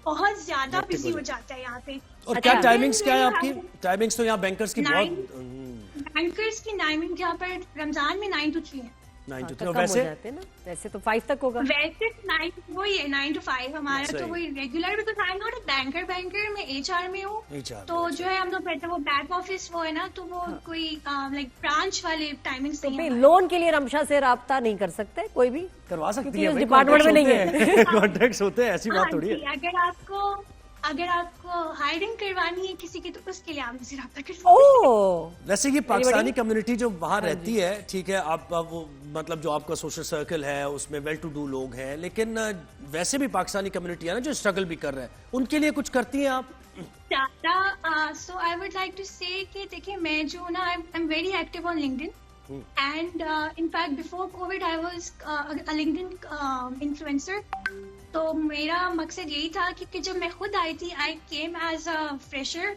बहुत ज्यादा बिजी हो जाता है यहाँ पे। और क्या टाइमिंग्स क्या है आपकी? टाइमिंग्स तो यहाँ बैंकर्स की बैंकर्स की टाइमिंग यहाँ पर रमजान में 9 to 3 है। 9 to 3 वैसे तो 5 तक होगा। वैसे 9 वही है 9 to 5 हमारा तो वही regular, because I am not a banker मैं HR में हूँ, तो जो है हम लोग कहते हैं वो बैक ऑफिस वो है ना, तो वो कोई लाइक ब्रांच वाले टाइमिंग्स नहीं है। लोन के लिए रमशा से राब्ता नहीं कर सकते? कोई भी करवा सकती है, डिपार्टमेंट में नहीं है, कॉन्ट्रैक्ट्स होते हैं, ऐसी बात थोड़ी है। अगर आपको हायरिंग करवानी है किसी की, तो उसके लिए आप मुझे रब्ता कर सकते हैं। वैसे ये पाकिस्तानी कम्युनिटी जो वहाँ रहती है, ठीक है, आप वो मतलब जो आपका सोशल सर्कल है उसमें वेल टू डू लोग हैं, लेकिन वैसे भी पाकिस्तानी कम्युनिटी है ना जो स्ट्रगल भी कर रहे हैं, उनके लिए कुछ करती हैं आप? सो आई वुड लाइक टू से कि देखिए मैं जो ना I am very active on LinkedIn, and in fact before COVID I was a LinkedIn influencer। तो मेरा मकसद यही था कि जब मैं खुद आई थी, I came as a fresher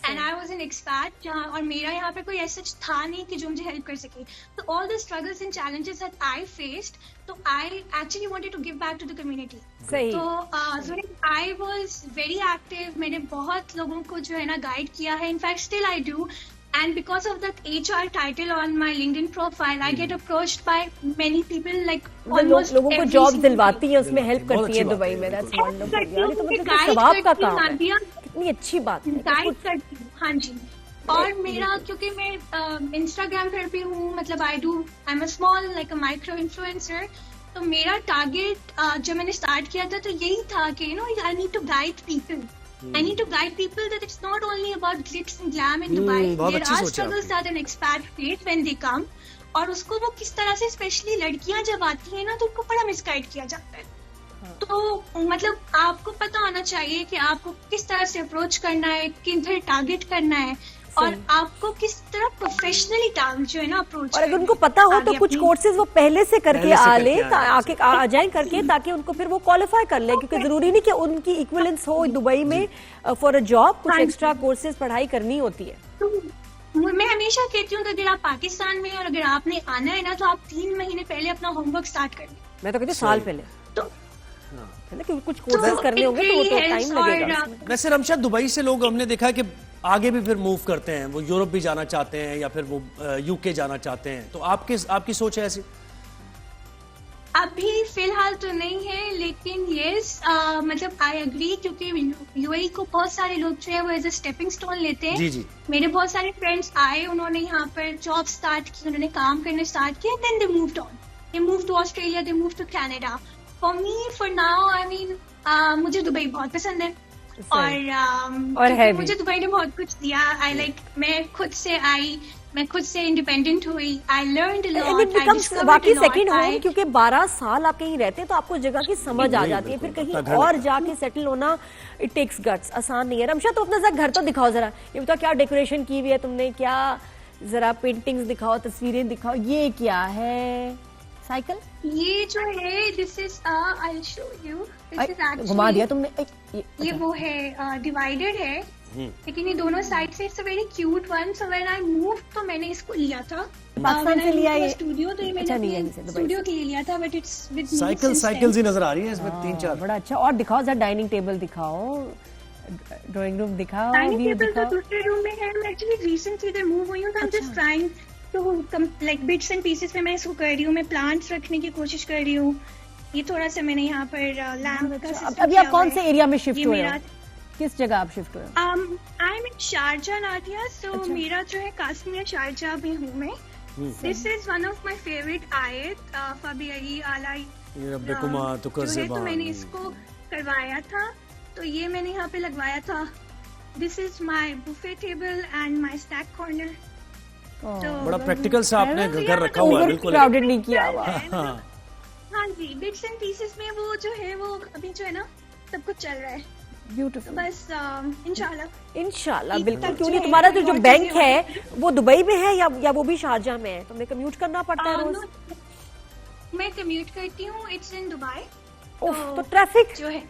and I was an expat, और मेरा यहाँ पे कोई ऐसा था नहीं कि जो मुझे हेल्प कर सके। तो all the struggles and challenges that I faced, तो I actually wanted to give back to the community। सही। तो I was very active, मैंने बहुत लोगों को जो है ना गाइड किया है, in fact still I do। And because of that HR title on my LinkedIn profile, I get approached by many people, like almost लोगों को जॉब दिलवाती है, उसमें हेल्प करती है दुबई में। That's wonderful यार, तो मतलब सवाब का काम है, कितनी अच्छी बात है। गाइड करती हूँ, हाँ जी। और मेरा क्योंकि मैं इंस्टाग्राम पर भी हूँ, मतलब I am a small like a micro influencer, तो मेरा टारगेट जब मैंने स्टार्ट किया था तो यही था कि you know I need to guide people. I need to guide people that it's not only about glitz and glam in Dubai. There are struggles that an expat face when they come. और उसको वो किस तरह से, specially लड़कियां जब आती हैं ना, तो उनको बड़ा मिसगाइड किया जाता है। तो मतलब आपको पता होना चाहिए कि आपको किस तरह से अप्रोच करना है, किधर टारगेट करना है, और आपको किस तरह प्रोफेशनली जो है ना अप्रोच। और अगर उनको पता हो तो कुछ कोर्सेज वो पहले से करके आ जाएं करके, ताकि उनको फिर वो क्वालिफाई कर ले, क्योंकि जरूरी नहीं कि उनकी इक्विवेलेंस हो दुबई में फॉर अ जॉब, कुछ एक्स्ट्रा कोर्सेज पढ़ाई करनी होती है। तो मैं हमेशा कहती हूँ कि अगर आप पाकिस्तान में और अगर आपने आना है ना, तो आप 3 महीने पहले अपना होमवर्क स्टार्ट कर लें। मैं तो कहती हूँ साल पहले, तो कुछ कोर्सेज करने होंगे तो वो तो टाइम लगेगा। वैसे रमशा, दुबई से लोग हमने देखा है कि आगे भी फिर मूव करते हैं, वो यूरोप भी जाना चाहते हैं या फिर वो UK जाना चाहते हैं, तो आपकी सोच है ऐसी? अभी फिलहाल तो नहीं है, लेकिन यस मतलब आई एग्री, क्योंकि UAE को बहुत सारे लोग जो है वो एज अ स्टेपिंग स्टोन लेते हैं। जी। मेरे बहुत सारे फ्रेंड्स आए, उन्होंने यहाँ पर जॉब स्टार्ट की, उन्होंने काम करने स्टार्ट किया, then they moved on. they move to Australia, they move to Canada. For me, for now, I mean, मुझे दुबई बहुत पसंद है और है भी। मुझे दुबई ने बहुत कुछ दिया। I like, मैं खुद से इंडिपेंडेंट हुई। I learned a lot. I discovered a बाकी lot. सेकंड होम, क्योंकि 12 साल आप कहीं रहते हैं तो आपको जगह की समझ आ जाती है, फिर कहीं और जाके सेटल होना इट टेक्स गट्स, आसान नहीं है। रमशा, तो अपना घर तो दिखाओ जरा, ये बताओ क्या डेकोरेशन की हुई है तुमने, क्या जरा पेंटिंग्स दिखाओ, तस्वीरें दिखाओ, ये क्या है? साइकिल? ये जो है, this is I show you, this is actually घुमा दिया तुमने। ये वो है, डिवाइडेड है, लेकिन ये दोनों साइड से it's a very cute one. So when I move तो मैंने इसको लिया था पाकिस्तान से लिया ये स्टूडियो, तो ये मैंने स्टूडियो के लिए लिया था, बट इट्स विद साइकिल्स ही नजर आ रही है इसमें 3-4। बड़ा अच्छा। और दिखाओ जरा, डाइनिंग टेबल दिखाओ, ड्राइंग रूम दिखाओ, डाइनिंग व्यू टेबल तो दिखाओ। दूसरे रूम में है। मैं एक्चुअली रिसेंटली इधर मूव हुई हूँ, तो I am just trying to like bits and pieces में मैं इसको कर रही हूँ। मैं प्लांट्स रखने की कोशिश कर रही हूँ। ये थोड़ा सा मैंने यहाँ पर लैम्प का सिस्टम। अभी आप कौन से एरिया में शिफ्ट हुए हो? किस जगह आप शिफ्ट हुए हो? I am in Sharjah Nadia. So मेरा जो है काश्मीर शारजा में हूँ मैं। This is one of my favourite आयत फबीई आलाई, तो मैंने इसको करवाया था, तो ये मैंने यहाँ पे लगवाया था। This is my buffet table and my snack corner. बड़ा प्रैक्टिकल सा आपने घर रखा हुआ है, बिल्कुल क्राउडेड नहीं किया हुआ। हाँ जी, बिट्स एंड पीसेस में वो जो है वो अभी जो है ना सब कुछ चल रहा है। ब्यूटीफुल। बस इंशाल्लाह बिल्कुल। क्यों नहीं, तुम्हारा जो बैंक है वो दुबई में है या वो भी शारजा में है? तुम्हें कम्यूट करना पड़ता है रोज? मैं कम्यूट करती हूँ, इट्स इन दुबई। तो ट्रैफिक जो है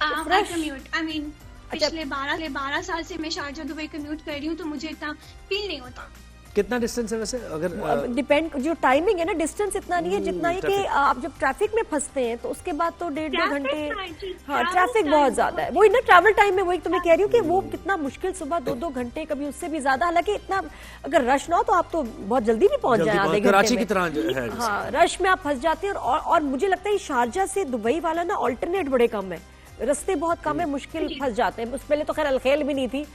कम्यूट, आई मीन पिछले 12 साल से मैं शारजा दुबई कम्यूट कर रही हूँ, तो मुझे इतना फील नहीं होता। कितना डिस्टेंस है वैसे? अगर डिपेंड, जो टाइमिंग है ना, डिस्टेंस इतना नहीं है जितना है कि आप जब ट्रैफिक में फंसते हैं तो उसके बाद तो 1.5-2 घंटे। हाँ, ट्रैफिक बहुत ज्यादा है, वही ना ट्रैवल टाइम में, वही तुम्हें कह रही हूँ कि वो कितना मुश्किल, सुबह 2-2 घंटे, कभी उससे भी ज्यादा। हालांकि इतना अगर रश ना हो तो आप तो बहुत जल्दी भी पहुंच जाए, आधे कराची की घंटे में। तरह है। हाँ, रश में आप फंस जाते हैं। और मुझे लगता है शारजा से दुबई वाला ना ऑल्टरनेट बड़े कम है, रास्ते बहुत कम है, मुश्किल फंस जाते हैं। उस पहले तो खैर अलखेल भी नहीं थी,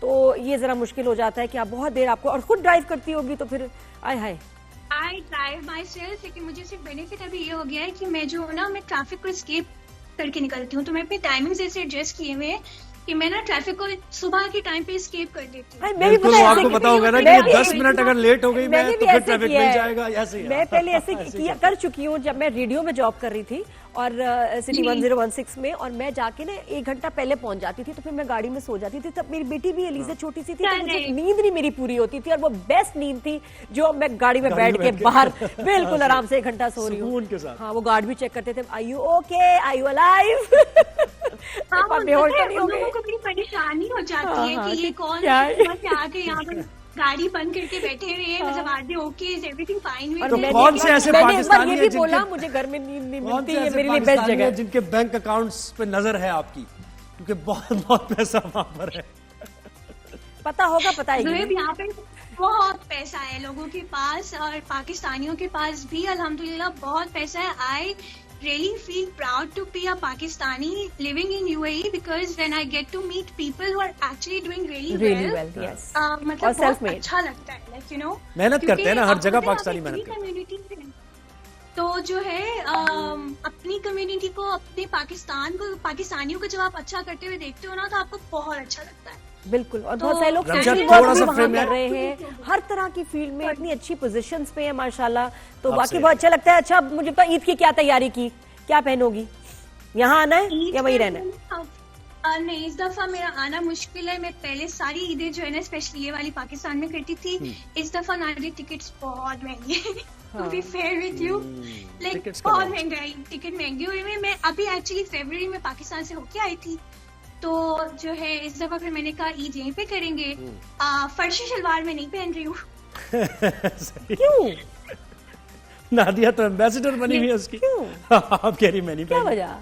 तो ये जरा मुश्किल हो जाता है कि आप बहुत देर आपको, और खुद ड्राइव करती होगी तो फिर आई ड्राइव माई सेल्फ। लेकिन मुझे सिर्फ बेनिफिट अभी ये हो गया है कि मैं जो ना, मैं ट्रैफिक को एस्केप करके निकलती हूँ, तो मैं अपने टाइमिंग्स ऐसे एडजस्ट किए हुए हैं कि मैं ना ट्रैफिक को सुबह के टाइम पे एस्केप कर देती हूँ। बिल्कुल, आपको पता होगा ना कि 10 मिनट अगर लेट हो गई मैं तो फिर ट्रैफिक मिल जाएगा। ऐसे मैं पहले ऐसे कर चुकी हूँ जब मैं रेडियो में जॉब कर रही थी और सिटी 1016 में, और मैं जाके ना 1 घंटा पहले पहुंच जाती थी, तो फिर मैं गाड़ी में सो जाती थी। तब मेरी बेटी भी एलिजा छोटी सी थी, तो मुझे नींद नहीं मेरी पूरी होती थी, और वो बेस्ट नींद थी जो मैं गाड़ी में बैठ के बाहर बिल्कुल आराम से 1 घंटा सो रही हूँ। हाँ, वो गार्ड भी चेक करते थे, I you okay, I you alive. लोगों को बड़ी परेशानी हो जाती है कि ये कौन आके यहाँ पर गाड़ी बंद करके बैठे हुए हैं, मतलब आधे okay, is everything fine with. तो कौन से ऐसे पाकिस्तानी ये भी बोला मुझे घर में नींद नहीं मिलती, ये मेरे लिए बेस्ट जगह है जिनके बैंक अकाउंट्स पे नजर है आपकी, क्योंकि बहुत पैसा वहां पर है। पता होगा, पता है यहाँ पे बहुत पैसा है लोगों के पास, और पाकिस्तानियों के पास भी अल्हम्दुलिल्लाह बहुत पैसा है। आई really feel proud to be a Pakistani living in UAE, because when I get to meet people who are actually doing really well, yes. मतलब बहुत अच्छा लगता है, like you know, मेहनत करते हैं ना हर जगह पाकिस्तानी मेहनत कम्युनिटी है, तो जो है अपनी कम्युनिटी को, अपने पाकिस्तान को, पाकिस्तानियों को जब आप अच्छा करते हुए देखते हो ना, तो आपको बहुत अच्छा लगता है। बिल्कुल। और बहुत सारे लोग कर रहे हैं हर तरह की फील्ड में, इतनी अच्छी पोजीशंस पे है माशाल्लाह, तो बाकी बहुत अच्छा लगता है। अच्छा, मुझे तो ईद की क्या तैयारी की, क्या पहनोगी? यहाँ आना है या वहीं रहना है? नहीं, इस दफा मेरा आना मुश्किल है। मैं पहले सारी ईदें जो है ना, स्पेशली ये वाली पाकिस्तान में करती थी। इस दफा नारी टिकट्स बहुत महंगी है, to be fair with you, like बहुत महंगाई, टिकट महंगी हुई है। मैं अभी एक्चुअली फरवरी में पाकिस्तान से होके आई थी, तो जो है इस दफा फिर मैंने कहा ईद यहीं पे करेंगे। फर्शी शलवार में नहीं पहन रही हूँ। क्यों? नादिया तो एम्बेसडर बनी हुई है उसकी। क्यों? आप कह रही मैं नहीं, क्या वजह?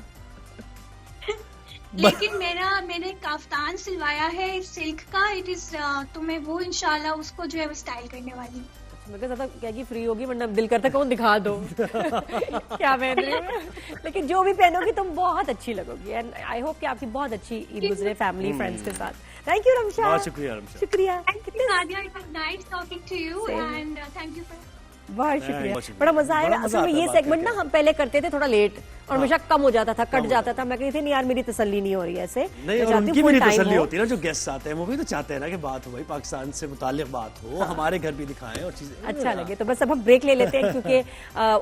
लेकिन मैंने काफ्तान सिलवाया है सिल्क का, इट इज, तो मैं वो इंशाल्लाह उसको जो है वो स्टाइल करने वाली। मैं ज्यादा क्या की फ्री होगी, वरना दिल करता कौन दिखा दो क्या पहन रही हूँ। लेकिन जो भी पहनोगी तुम बहुत अच्छी लगोगी, एंड आई होप कि आपकी बहुत अच्छी ईद गुजरे फैमिली फ्रेंड्स के साथ। Thank you Ramsha. बहुत शुक्रिया रमशा। शुक्रिया। Nadia, it was nice talking to you, and thank you for बहुत शुक्रिया, बहुत शुक्रिया। बड़ा मजा आया। बड़ा मजा असल में आता है ये बात सेगमेंट ना करके। हम पहले करते थे थोड़ा लेट और हमेशा कम हो जाता था, कट जाता था। मैं कहती थी नहीं यार मेरी तसल्ली नहीं हो रही है ऐसे। नहीं, मैं और चाहती हूँ उनकी भी full नहीं time तसल्ली हो। होती है ना, जो गेस्ट आते हैं वो भी तो चाहते हैं ना कि बात हो भाई, पाकिस्तान से मुताल्लिक बात हो, हमारे घर भी दिखाएं और चीजें अच्छा लगे। तो बस अब हम ब्रेक ले लेते हैं क्योंकि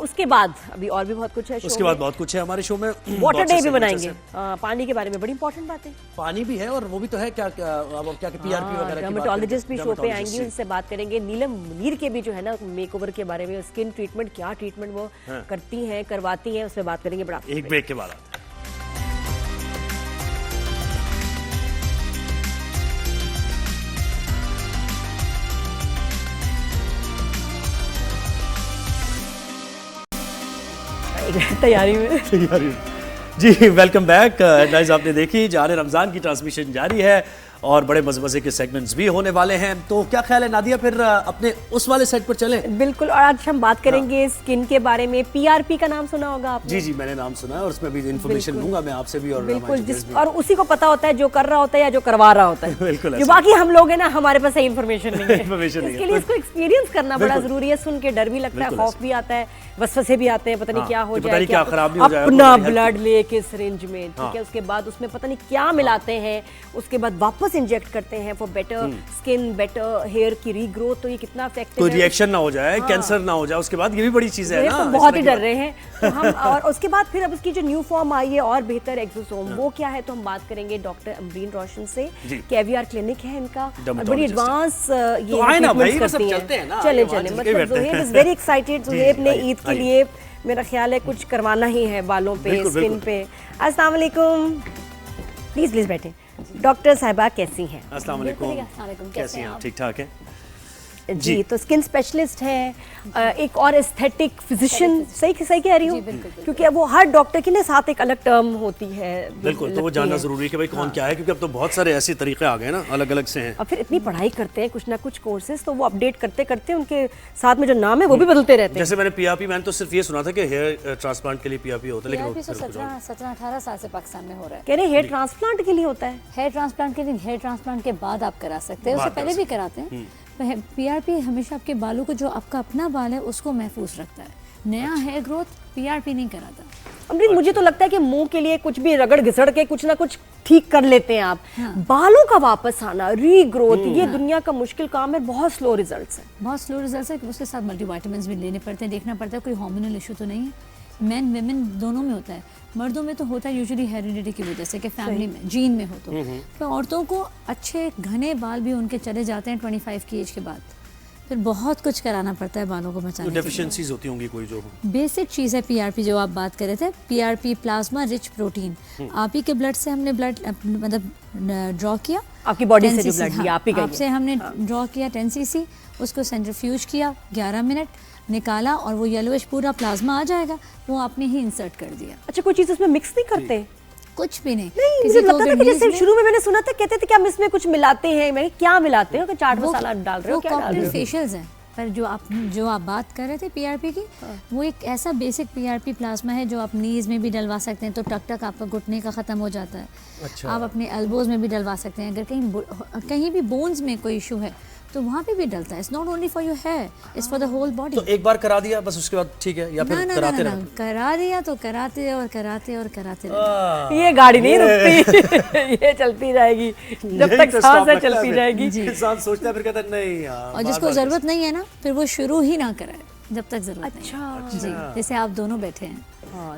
उसके बाद अभी और भी बहुत कुछ है। उसके बाद बहुत कुछ है हमारे शो में। वाटर बहुत डे से भी segments बनाएंगे, हैं। पानी के बारे में बड़ी इंपॉर्टेंट बात है। पानी भी है और वो भी तो है क्या क्या अब क्या पीआरपी वगैरह की बात डर्मेटोलॉजिस्ट भी करेंगे। शो पे आएंगी, Dermatologist, उनसे बात करेंगे। नीलम मुनीर के भी जो है ना मेकओवर के बारे में, स्किन ट्रीटमेंट क्या ट्रीटमेंट वो करती हैं, करवाती हैं, उसमें बात करेंगे। बड़ा एक ब्रेक के बाद आते हैं। तैयारी में जी वेलकम बैक। हेडलाइंस आपने देखी, जाने रमजान की ट्रांसमिशन जारी है और बड़े मजे के सेगमेंट्स भी होने वाले हैं। तो क्या ख्याल है नादिया, फिर अपने उस वाले सेट पर चलें? बिल्कुल। और आज हम बात करेंगे स्किन के बारे में। पीआरपी का नाम सुना होगा आपने? जी जी मैंने नाम सुना है और उसमें भी इन्फॉर्मेशन लूंगा मैं आपसे भी और बिल्कुल। हमारे जिस judges भी। और उसी को पता होता है जो कर रहा होता है या जो करवा रहा होता है। बिल्कुल जो ऐसा। बाकी हम लोग हैं ना, हमारे पास सही इन्फॉर्मेशन नहीं है। Information नहीं है। इसके लिए इसको एक्सपीरियंस करना बड़ा बिल्कुल। जरूरी है। सुन के डर भी लगता है, बिल्कुल खौफ भी आता है, वसवसे भी आते हैं, पता नहीं हाँ, क्या हो कि पता जाए, नहीं क्या खराब नहीं हो जाएगा, अपना पता नहीं ब्लड लेके सिरिंज में, ठीक हाँ। है, उसके बाद उसमें पता नहीं क्या मिलाते हैं, उसके बाद वापस इंजेक्ट करते हैं for better skin, better hair की रीग्रोथ। तो ये कितना इफेक्टिव कोई है। रिएक्शन ना हो जाए, कैंसर ना हो जाए, उसके बाद ये भी बड़ी चीज है ये ना। तो इस बहुत तरह ही की डर बात। रहे हैं। तो हम और उसके बाद फिर अब उसकी जो न्यू फॉर्म आई है और बेहतर एक्सोसोम, वो क्या है, तो हम बात करेंगे डॉक्टर अमरीन रोशन से। जी। कैवियर क्लिनिक है इनका और बड़ी Dermatologist एडवांस ये तो आए ना भाई, treatments बस अब करती चलते हैं ना, चले आगे वहाँ चले। चल के मतलब बैठते ज़ुहैब हैं। Is very excited. जी, ज़ुहैब ने आइए, ईद के आइए। लिए मेरा ख्याल है कुछ करवाना ही है बालों पे, बिल्कुल, स्किन बिल्कुल। पे। अस्सलाम वालेकुम, प्लीज बैठे। डॉक्टर साहिबा कैसी हैं? अस्सलाम वालेकुम, कैसी हैं आप? ठीक ठाक है जी। तो स्किन स्पेशलिस्ट है, एक और एस्थेटिक फिजिशियन, सही कह रही हूँ? क्योंकि अब वो हर डॉक्टर की ना साथ एक अलग टर्म होती है। बिल्कुल। तो वो लगती जानना है। जरूरी है कि भाई कौन क्या है, क्योंकि अब तो बहुत सारे ऐसे तरीके आ गए ना, अलग अलग से हैं। और फिर इतनी पढ़ाई करते हैं, कुछ ना कुछ कोर्सेज, तो वो अपडेट करते करते उनके साथ में जो नाम है वो भी बदलते रहते हैं। जैसे मैंने पीआरपी, मैंने तो सिर्फ ये सुना था कि हेयर ट्रांसप्लांट के लिए पीआरपी होता है, लेकिन पीआरपी तो 17-18 साल से पाकिस्तान में हो रहा है। कह रहे हेयर ट्रांसप्लांट के लिए होता है। हेयर ट्रांसप्लांट के दिन, हेयर ट्रांसप्लांट के बाद आप करा सकते हैं, उससे बाद करा पहले भी कराते हैं। पीआरपी हमेशा आपके बालों को, जो आपका अपना बाल है उसको महफूज रखता है। नया हेयर ग्रोथ पीआरपी नहीं कराता। अमरीन, मुझे तो लगता है कि मुंह के लिए कुछ भी रगड़ घिसड़ के कुछ ना कुछ ठीक कर लेते हैं आप। बालों का वापस आना, रीग्रोथ, ये दुनिया का मुश्किल काम है, बहुत स्लो रिजल्ट्स है। बहुत स्लो रिजल्ट है। उसके साथ मल्टीविटामिन्स भी लेने पड़ते हैं, देखना पड़ता है कोई हार्मोनल इशू तो नहीं है। मैन वेमेन दोनों में होता है। मर्दों में तो होता है यूजुअली हेरिडिटी की वजह से कि फैमिली में जीन में हो तो औरतों को अच्छे घने बाल भी उनके चले जाते हैं 25 की एज के बाद। फिर बहुत कुछ कराना पड़ता है बालों को बचाने के लिए। डेफिशिएंसीज होती होंगी कोई जो हो। बेसिक चीज़ है पीआरपी, जो आप बात कर रहे थे, पीआरपी प्लाज्मा रिच प्रोटीन। आप ही के ब्लड से हमने ब्लड मतलब ड्रॉ किया, आपकी बॉडी से 10 जो cc, ब्लड लिया आप ही का ही है। आपसे हमने ड्रॉ किया 10 cc, उसको सेंट्रीफ्यूज किया 11 मिनट, निकाला और वो येलोइश पूरा प्लाज्मा आ जाएगा, वो आपने ही इंसर्ट कर दिया। अच्छा, कोई चीज उसमें मिक्स नहीं करते? कुछ भी नहीं। नहीं, किसी मुझे को लगता था अगर कि जैसे knees में- शुरू में मैंने सुना था, कहते थे कि हम इसमें कुछ मिलाते हैं। मैंने क्या मिलाते हो? कि चाट वो- मसाला डाल रहे हो, वो क्या डाल रहे कॉकटेल हो? फेशियल्स हैं। पर जो आप बात कर रहे थे पीआरपी की, वो एक ऐसा बेसिक पीआरपी प्लाज्मा है जो आप नीज में भी डलवा सकते हैं, तो टक टक आपका घुटने का ख़त्म हो जाता है। अच्छा। आप अपने एल्बोज में भी डलवा सकते हैं। अगर कहीं भी बोन्स में कोई इशू है तो वहाँ पे भी डलता है। It's not only for your hair, it's for the whole body. तो एक बार करा दिया बस, उसके बाद ठीक है, या ना फिर ना कराते ना, रहे? करा दिया तो कराते और कराते और कराते रहे। ये गाड़ी नहीं रुकती। ये चलती जाएगी जब यही तक तो सांस stop है, लगता है चलती फिर। जाएगी। इंसान सोचता है फिर कहता है नहीं यार, और जिसको बार-बार ज़रूरत नहीं है ना, फिर वो शुरू ही ना कराए जब तक ज़रूरत नहीं अच्छा। है। जी, जैसे आप दोनों बैठे हैं,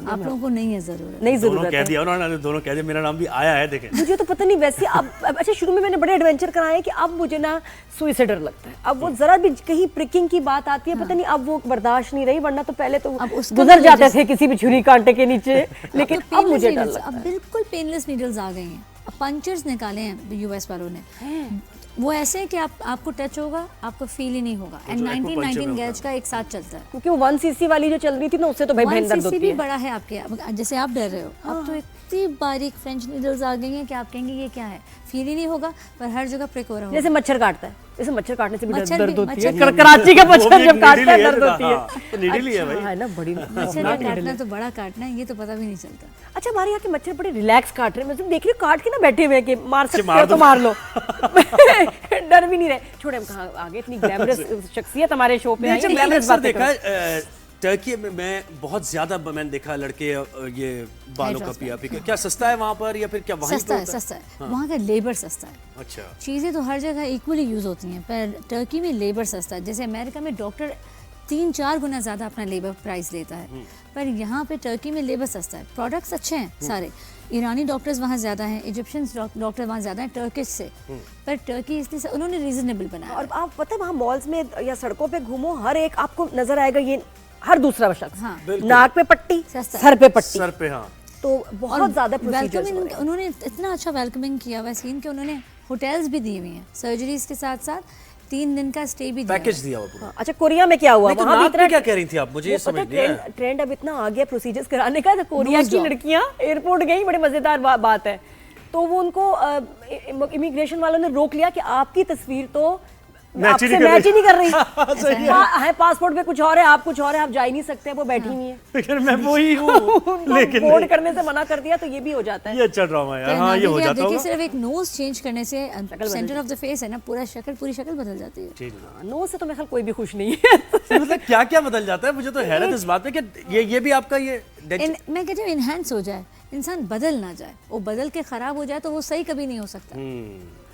आप लोगों को नहीं है ज़रूरत। नहीं दोनों जरूरत कह है। दिया उन्होंने, दोनों कह दिया, मेरा नाम भी आया है, देखें। मुझे तो पता नहीं वैसे अब अच्छा, शुरू में मैंने बड़े एडवेंचर कराए कि अब मुझे ना सुई से डर लगता है। अब वो जरा भी कहीं प्रिकिंग की बात आती है, पता नहीं अब वो बर्दाश्त नहीं रही, वरना तो पहले तो अब उसका गुजर भी जाते वजह थे किसी भी छुरी कांटे के नीचे, लेकिन अब मुझे डर लगता अब है। बिल्कुल पेनलेस नीडल्स आ गई हैं। अब पंचर्स निकाले हैं यूएस वालों ने। वो ऐसे हैं कि आपको टच होगा, आपको फील ही नहीं होगा। एंड जो एक्वा पंचर 19 में गैज का एक साथ चलता है। क्योंकि वो 1 cc वाली जो चल रही थी ना, उससे तो भाई भयंकर दर्द 1 cc होती भी है। बड़ा है आपके। अब जैसे आप डर रहे हो, अब तो इतनी बारीक फ्रेंच नीडल्स आ गई हैं कि आप कहेंगे ये क्या है, फील ही नहीं होगा, पर हर जगह प्रिक हो रहा होगा। जैसे मच्छर काटता है। जैसे मच्छर काटने से भी मच्छर दर्द भी- होती है, मच्छर भी- कराची का वो भी मच्छर एक जब काटता है needle दर्द है, होती है। हाँ, तो needle ही है भाई। अच्छा, है ना, बड़ी मच्छर खतरनाक का needle काटना है। तो बड़ा काटना है, ये तो पता भी नहीं चलता। अच्छा, हमारे यहाँ के मच्छर बड़े रिलैक्स काट रहे हैं, मतलब देख रही हूँ काट के ना बैठे हुए हैं कि मार सकते मार हो तो दो। मार लो डर भी नहीं रहे। छोड़े, हम कहाँ आगे, इतनी ग्लैमरस शख्सियत हमारे शो पे आई है, जब इतनी मैंने इस अक्सर बात पे देखा करो। है टर्की में, मैं बहुत ज्यादा मैंने देखा लड़के ये बालों का transplant, पिया क्या सस्ता है वहाँ पर या फिर क्या वहीं पे सस्ता है, होता है? सस्ता है, वहाँ का लेबर सस्ता है। अच्छा, चीज़ें तो हर जगह इक्वली यूज़ होती हैं, पर टर्की में लेबर सस्ता है। जैसे अमेरिका में डॉक्टर 3-4 गुना ज़्यादा अपना लेबर प्राइस लेता है, पर यहाँ पे टर्की में लेबर सस्ता है, प्रोडक्ट्स अच्छे हैं सारे। ईरानी डॉक्टर्स वहाँ ज़्यादा हैं, इजिप्शियन डॉक्टर वहाँ ज़्यादा हैं टर्किश से, पर टर्की इसलिए उन्होंने रीजनेबल बनाया। और आप पता है वहाँ मॉल्स में या सड़कों पे घूमो, हर एक आपको नजर आएगा ये हर दूसरा शख्स, हाँ, नाक पे पट्टी, सस्ता। सर पे पट्टी, सर पे, हाँ। तो बहुत ज्यादा प्रोसीजर्स हो वेलकमिंग रहे हैं। उन्होंने इतना अच्छा वेलकमिंग किया हुआ सीन कि उन्होंने होटल्स भी दिए हुए हैं, सर्जरीज के साथ साथ 3 दिन का स्टे भी दिया पैकेज है। दिया हुआ पूरा। हाँ, अच्छा, कोरिया में क्या हुआ? नहीं, तो वहाँ भी नाक पे इतना क्या कह रही थी आप? मुझे ये वो पता समझ है, नहीं आया। ट्रेंड अब इतना आ गया प्रोसीजर्स कराने का, तो कोरिया Nose की job। लड़कियां एयरपोर्ट गई, बड़ी मजेदार बात है, तो वो उनको इमिग्रेशन वालों ने रोक लिया कि आपकी तस्वीर तो मैच ही आपसे नहीं कर मैच ही नहीं कर रही। सही है पासपोर्ट पे कुछ और है, आप कुछ और है, आप जा ही नहीं सकते, वो बैठी हुई है। लेकिन मैं वो ही हूँ लेकिन बोर्ड करने से मना कर दिया, तो ये भी हो जाता है। ये अच्छा ड्रामा है, पर हाँ, ये हो नादिया, आप जाता देखिए होगा। सिर्फ एक नोज चेंज करने से सेंटर ऑफ द फेस है ना, पूरी शक्ल बदल जाती है। ठीक है। नो से तो मेरे ख्याल कोई भी खुश नहीं है। मतलब क्या क्या बदल जाता है, मुझे तो हैरत इस बात पे कि ये भी आपका ये मैं कहती हूँ इनहेंस हो जाए, इंसान बदल ना जाए, वो बदल के खराब हो जाए तो वो सही कभी नहीं हो सकता।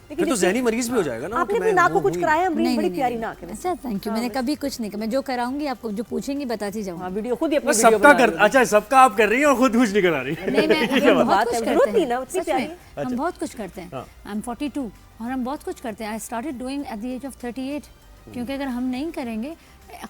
फिर तो जहनी मरीज भी हो जाएगा ना। आपने कि अपनी मैं नाक को वो कुछ हुई। कराया? अमरीन, नहीं बड़ी नहीं, प्यारी नहीं, नाक है। अच्छा थैंक यू, मैंने कभी कुछ नहीं किया, मैं जो कराऊंगी आपको जो पूछेंगी बताती हाँ, जाऊंगी। वीडियो खुद ही अपनी बस वीडियो सबका बना कर, रही है। अच्छा सबका आप कर रही हैं और खुद कुछ नहीं करा रही। नहीं मैं हम बहुत बात कुछ है, करते जरूरत नहीं हैं ना, उतनी सच में, प्यारी। हम बहुत कुछ करते हैं। आई एम 42 और हम बहुत कुछ करते हैं। I started doing at the age of 38, क्योंकि अगर हम नहीं करेंगे,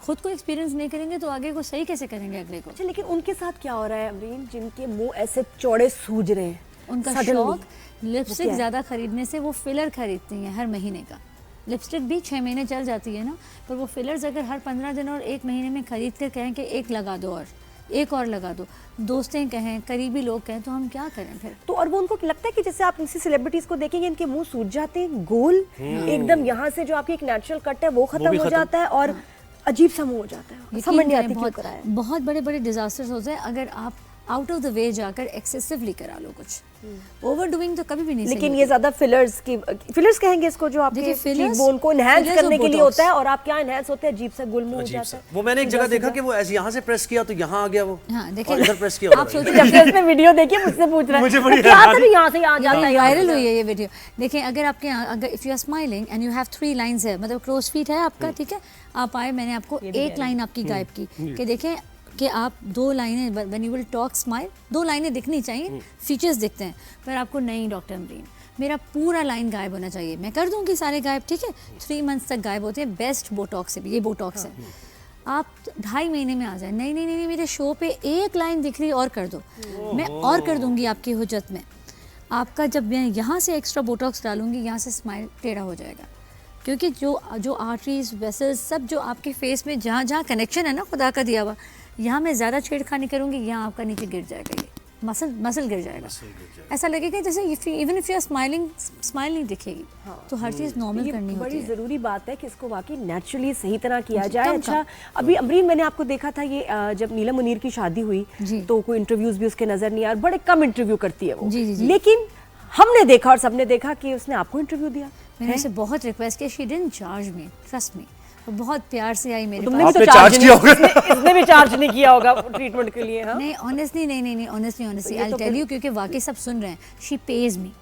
खुद को एक्सपीरियंस नहीं करेंगे तो आगे को सही कैसे करेंगे अगले को। अच्छा, लेकिन उनके साथ क्या हो रहा है अमरीन, जिनके मुंह ऐसे चौड़े सूज रहे हैं? उनका Suddenly। शौक वो लिपस्टिक क्या है? ज़्यादा खरीदने से, वो फिलर खरीदती हैं हर महीने का। लिपस्टिक भी 6 महीने चल जाती है ना, पर वो फिलर्स अगर हर 15 दिन और 1 महीने में खरीद कर कहें कि एक लगा दो और एक और लगा दो, दोस्तें कहें, करीबी लोग कहें, तो हम क्या करें फिर? तो और वो उनको लगता है कि जैसे आप किसी सेलिब्रिटीज को देखेंगे, इनके मुंह सूज जाते हैं, गोल एकदम, यहाँ से जो आपकी एक नेचुरल कट है वो खत्म भी हो खत्म। जाता है और अजीब सा मुंह हो जाता है, समझ नहीं आती क्यों बहुत कराया। बहुत बड़े बड़े डिजास्टर्स होते हैं अगर आप आउट ऑफ द वे जाकर एक्सेसिवली करा लो कुछ। ओवर डूइंग तो कभी भी नहीं सही लेकिन होती। ये ज्यादा फिलर्स कहेंगे इसको, जो आपके देखिए, fillers- चीकबोन को एनहांस fillers करने और के लिए Botox। होता है, और आप क्या एनहांस होते हैं, अजीब सा गुलमुह हो अजीब जाता सा। है। वो मैंने एक जगह देखा कि वो ऐसे यहाँ से प्रेस किया तो यहाँ आ गया वो। हाँ और देखिए, इधर प्रेस किया आप उधर आ सोचिए गया। जब से उसने वीडियो देखी मुझसे पूछ रहा है मुझे बड़ी क्या हैरानी- था, यहाँ से यहाँ जाता है, वायरल हुई है ये वीडियो। देखिए अगर आपके अगर if you are smiling and you have 3 lines है, मतलब क्लोज फीट है आपका, ठीक है, आप आए, मैंने आपको एक लाइन आपकी गायब की कि देखें कि आप 2 लाइनें, when you will talk smile 2 लाइनें दिखनी चाहिए, फीचर्स दिखते हैं, पर आपको नहीं डॉक्टर अमरीन, मेरा पूरा लाइन गायब होना चाहिए। मैं कर दूंगी सारे गायब, ठीक है, 3 मंथ्स तक गायब होते हैं, बेस्ट बोटॉक्स से भी, ये बोटॉक्स है। आप 2.5 महीने में आ जाए, नहीं नहीं नहीं, मेरे शो पे एक लाइन दिख रही और कर दो, मैं और कर दूंगी आपकी हुज्जत में। आपका जब मैं यहाँ से एक्स्ट्रा बोटॉक्स डालूंगी, यहाँ से स्माइल टेढ़ा हो जाएगा, क्योंकि जो आर्टरीज वेसल्स सब जो आपके फेस में जहाँ जहाँ कनेक्शन है ना खुदा का दिया हुआ, यहाँ मैं ज़्यादा छेड़खानी करूँगी, यहाँ आपका नीचे गिर जाएगा, ये मसल गिर जाएगा। ऐसा लगेगा जैसे even if you are smiling, smile नहीं दिखेगी। तो हर चीज़ नॉर्मल ये करनी होती बड़ी है। ज़रूरी बात है कि इसको वाकई नेचुरली सही तरह किया जाए। कम अच्छा, अभी अमरीन, मैंने आपको देखा था ये जब नीला मुनीर की शादी हुई जी। तो कोई इंटरव्यूज भी उसके नजर नहीं आया, बड़े कम इंटरव्यू करती है वो। जी, जी, जी। लेकिन हमने देखा और सबने देखा कि उसने आपको इंटरव्यू दिया। मैंने उसे बहुत रिक्वेस्ट किया, she didn't charge me, trust me, वो बहुत प्यार से आई मेरे तुमने पास। भी तो आपने चार्ज charge नहीं किया होगा। इसने भी चार्ज नहीं किया होगा ट्रीटमेंट के लिए। हाँ, नहीं ऑनेस्टली, नहीं ऑनेस्टली ये आई तो टेल फिर- यू, क्योंकि वाकई सब सुन रहे हैं, शी पेज मी।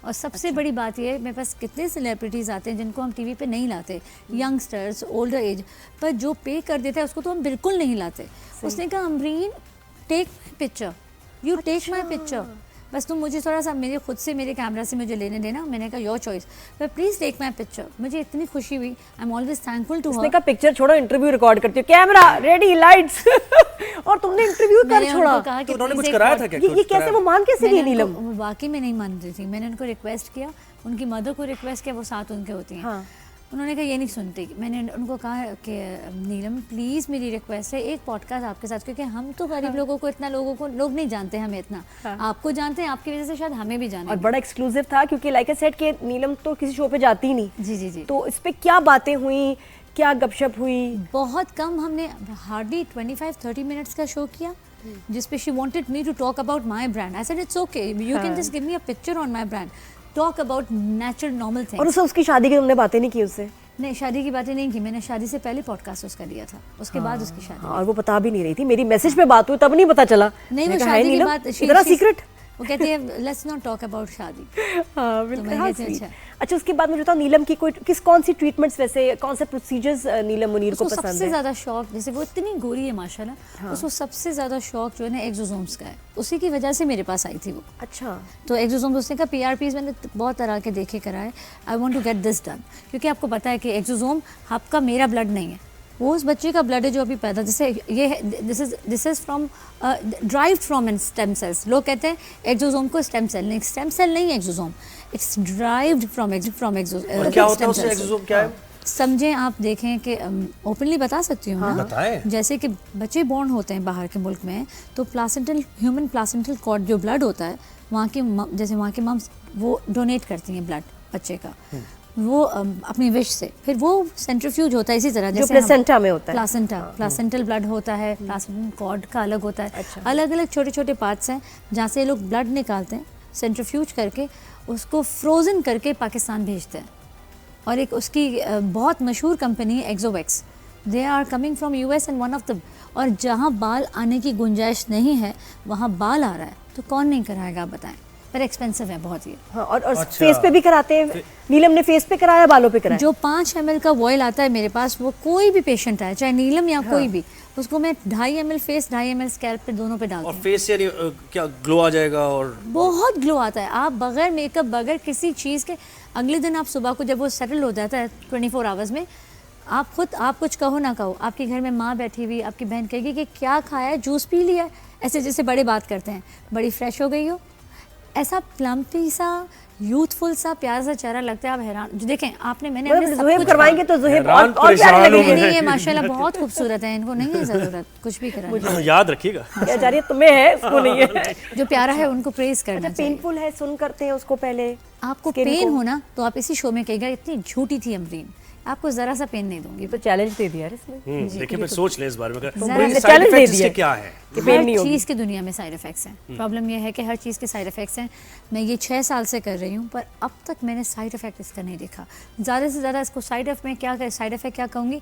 और सबसे बड़ी बात ये है, मेरे पास कितने सेलिब्रिटीज़ आते हैं जिनको हम टीवी पे नहीं लाते, यंगस्टर्स, ओल्डर एज, पर जो पे कर देता है उसको तो हम बिल्कुल नहीं लाते। उसने कहा Amreen take my picture, you take my picture, बस तुम मुझे थोड़ा सा मेरे खुद से मेरे कैमरा से मुझे लेने देना। मैंने कहा योर चॉइस, पर प्लीज़ टेक माई पिक्चर। मुझे इतनी खुशी हुई, I am always thankful to उसने हर। कहा पिक्चर छोड़ो, इंटरव्यू रिकॉर्ड करती हो, कैमरा रेडी, लाइट्स और तुमने इंटरव्यू कर मैंने छोड़ा। उनको कहा कि तो उन्होंने please कुछ एक कराया और- था क्या? ये कुछ कैसे, कराया? वो मान कैसे गई मैंने नीलम? उनको- वाकई में नहीं मान रही थी, मैंने उनको रिक्वेस्ट किया, उनकी मदर को रिक्वेस्ट किया, वो साथ उनके होती हैं। हाँ। उन्होंने कहा ये नहीं सुनते। मैंने उनको कहा कि नीलम प्लीज़ मेरी रिक्वेस्ट है एक पॉडकास्ट आपके साथ, क्योंकि हम तो गरीब लोगों को इतना लोग नहीं जानते हमें इतना, आपको जानते हैं, आपकी वजह से शायद हमें भी जाने। और बड़ा एक्सक्लूसिव था क्योंकि लाइक आई सेड कि नीलम तो किसी शो पे जाती ही नहीं। जी जी जी। तो इस पे क्या बातें हुई, क्या गपशप हुई? बहुत कम, हमने हार्डली 25-30 मिनट्स का शो किया जिसपे she wanted me to talk about my brand. I said it's okay, you can just give me a picture on my brand, talk about natural normal things. और उसकी शादी की तुमने बातें नहीं की उससे? नहीं, शादी की बातें नहीं की मैंने, शादी से पहले पॉडकास्ट उसका लिया था, उसके बाद उसकी शादी। और वो बता भी नहीं रही थी, मेरी मैसेज पे बात हुई तब नहीं पता चला। नहीं, वो मैंने कहा, "है शादी की नीलम, बात इतना सीक्रेट?" वो कहती है लेट्स नॉट टॉक अबाउट शादी। हाँ बिल्कुल। मैं हाँ, कहती हूँ, sweet। अच्छा उसके बाद मुझे बताओ नीलम की कौन सी ट्रीटमेंट्स, वैसे कौन से प्रोसीजर्स नीलम मुनीर को उसको पसंद सबसे है? ज़्यादा शौक, जैसे वो इतनी गोरी है माशाल्लाह, उसको सबसे ज़्यादा शौक जो है ना एक्सोसोम्स का है, उसी की वजह से मेरे पास आई थी वो। अच्छा। तो एक्सोसोम्स, उसने कहा PRPs मैंने बहुत तरह के देखे कराए, I want to get this done, क्योंकि आपको पता है कि एक्सोसोम आपका मेरा ब्लड नहीं है, वो उस बच्चे का ब्लड है जो अभी पैदा, जैसे ये this is from derived from stem cells. लोग कहते हैं एक्सोसोम को स्टेम सेल नहीं, स्टेम सेल नहीं है exosome, it's derived from exosome. और क्या होता है उससे, एक्सोसोम क्या है? समझें, आप देखें कि ओपनली बता सकती हूँ ना, बताएं। जैसे कि बच्चे बॉर्न होते हैं बाहर के मुल्क में, तो ह्यूमन प्लासेंटल कॉर्ड जो ब्लड होता है वहाँ की जैसे वहाँ की मम्स वो डोनेट करती हैं ब्लड बच्चे का, वो अपनी विश से, फिर वो सेंट्रीफ्यूज होता है इसी तरह जैसे प्लेसेंटा में होता है। प्लासेंटल ब्लड होता है, प्लासेंटल कॉर्ड का अलग होता है। अलग अलग छोटे छोटे पार्ट्स हैं जहाँ से ये लोग ब्लड निकालते हैं, सेंट्रीफ्यूज करके उसको फ्रोजन करके पाकिस्तान भेजते हैं। और एक उसकी बहुत मशहूर कंपनी है एक्सोवेक्स, they are coming from US and one of the, और जहाँ बाल आने की गुंजाइश नहीं है वहाँ बाल आ रहा है, तो कौन नहीं कराएगा आप बताएं, पर एक्सपेंसिव है बहुत ये। हाँ, और फेस पे भी कराते हैं। नीलम ने फेस पे कराया, बालों पे कराया? जो 5 ml का ऑयल आता है मेरे पास, वो कोई भी पेशेंट आए चाहे नीलम या कोई भी, उसको मैं 2.5 ml फेस 2.5 ml स्कैल्प पे दोनों पे डालती और हूँ। फेस यानी क्या ग्लो आ जाएगा? और बहुत ग्लो आता है, आप बगैर मेकअप बगैर किसी चीज़ के, अगले दिन आप सुबह को जब वो सेटल हो जाता है 24 आवर्स में, आप कुछ कहो ना कहो, आपके घर में माँ बैठी हुई, आपकी बहन कहेगी कि क्या खाया है, जूस पी लिया है, ऐसे जैसे बड़े बात करते हैं, बड़ी फ्रेश हो गई हो, ऐसा प्लम्पी सा यूथफुल सा प्यारा सा चेहरा लगता है, आप हैरान। जो देखें आपने, मैंने अपने सब ज़ुहैब कुछ करवाएंगे तो ज़ुहैब हैरान और प्यारे परेशान लगेंगे। नहीं, ये माशाल्लाह बहुत खूबसूरत है, इनको नहीं है ज़रूरत कुछ भी कराने। याद रखिएगा। क्या जा रही है, तुम्हें है, उसको नहीं है। जो प्यारा है उनको प्रेज करना अच्छा चाहिए। पेनफुल है, सुन करते हैं उसको पहले। आपको skin पेन को- हो ना तो आप इसी शो में कहेगा इतनी झूठी थी अमरीन, आपको जरा सा पेन नहीं दूंगी। तो चैलेंज दे दिया यार इसमें देखिए फिर सोच लें इस बारे में, जरा सा साइड challenge दे इफेक्ट्स दिया। इसके क्या है? कि पेन नहीं हर होगी। चीज़ की दुनिया में साइड इफ़ेक्ट्स हैं। प्रॉब्लम यह है कि हर चीज़ के साइड इफ़ेक्ट्स हैं। मैं ये 6 साल से कर रही हूँ, पर अब तक मैंने साइड इफ़ेक्ट इसका नहीं देखा। ज़्यादा से ज़्यादा इसको साइड इफ़ेक्ट क्या कहूँगी,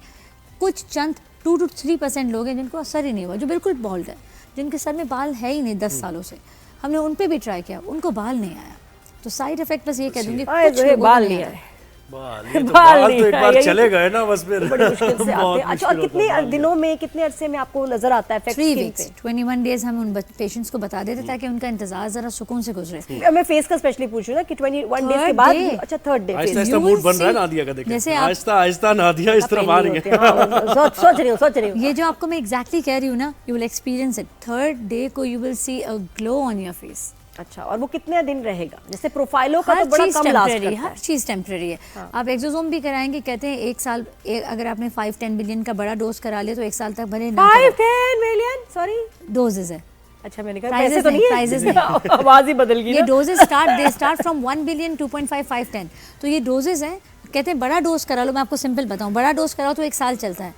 कुछ चंद 2 to 3% लोग हैं जिनको असर ही नहीं हुआ, जो बिल्कुल बॉल्ड है, जिनके सर में बाल है ही नहीं 10 सालों से, हमने उन पर भी ट्राई किया, उनको बाल नहीं आया। तो साइड इफ़ेक्ट बस ये कह दूँगी, आए कुछ ज़ुहैब लोगों को बाल नहीं नहीं आता। आए। बाल बाल तो नहीं एक है, बार यही- चले गए ना बस फिर बड़ी मुश्किल से आते बहुत हैं। अच्छा और मुश्किल कितने होता है। दिनों में, कितने अरसे में आपको नजर आता है इफेक्ट 3 स्किन वीक्स 21 डेज हम उन पेशेंट्स को बता देते ताकि उनका इंतजार जरा सुकून से गुजरे। पे? मैं फेस का स्पेशली पूछ रही हूँ ना कि 21 डेज के Third बाद। day। अच्छा थर्ड डे आहिस्ता You आहिस्ता will मूड बन रहा है see- नादिया का, देखें जैसे आप- आहिस्ता आहिस्ता नादिया इस तरफ आ रही है। सोच रही हूँ ये जो आपको मैं एग्जैक्टली कह रही हूँ ना, you will experience it. 3rd day को you will see a glow on your face. अच्छा और वो कितने दिन रहेगा? जैसे प्रोफाइलों का हर तो बड़ा चीज कम लास्ट टेम्परेरी, करता हर है। चीज टेम्परेरी है। आप एक्सोसोम भी कराएंगे, कहते हैं 1 साल, अगर आपने 5-10 बिलियन का बड़ा डोज करा लिया तो 1 साल तक भले ना 5-10 मिलियन, सॉरी डोजेज है। अच्छा मैंने कहा Prizes पैसे तो नहीं, नहीं है। prizes नहीं। आवाज ही बदल गई ये ना। Doses they start from 1 billion 2.5 5-10। तो ये डोजेज हैं, कहते हैं बड़ा डोज करा लो। मैं आपको सिंपल बताऊं, बड़ा डोज कराओ तो 1 साल चलता है।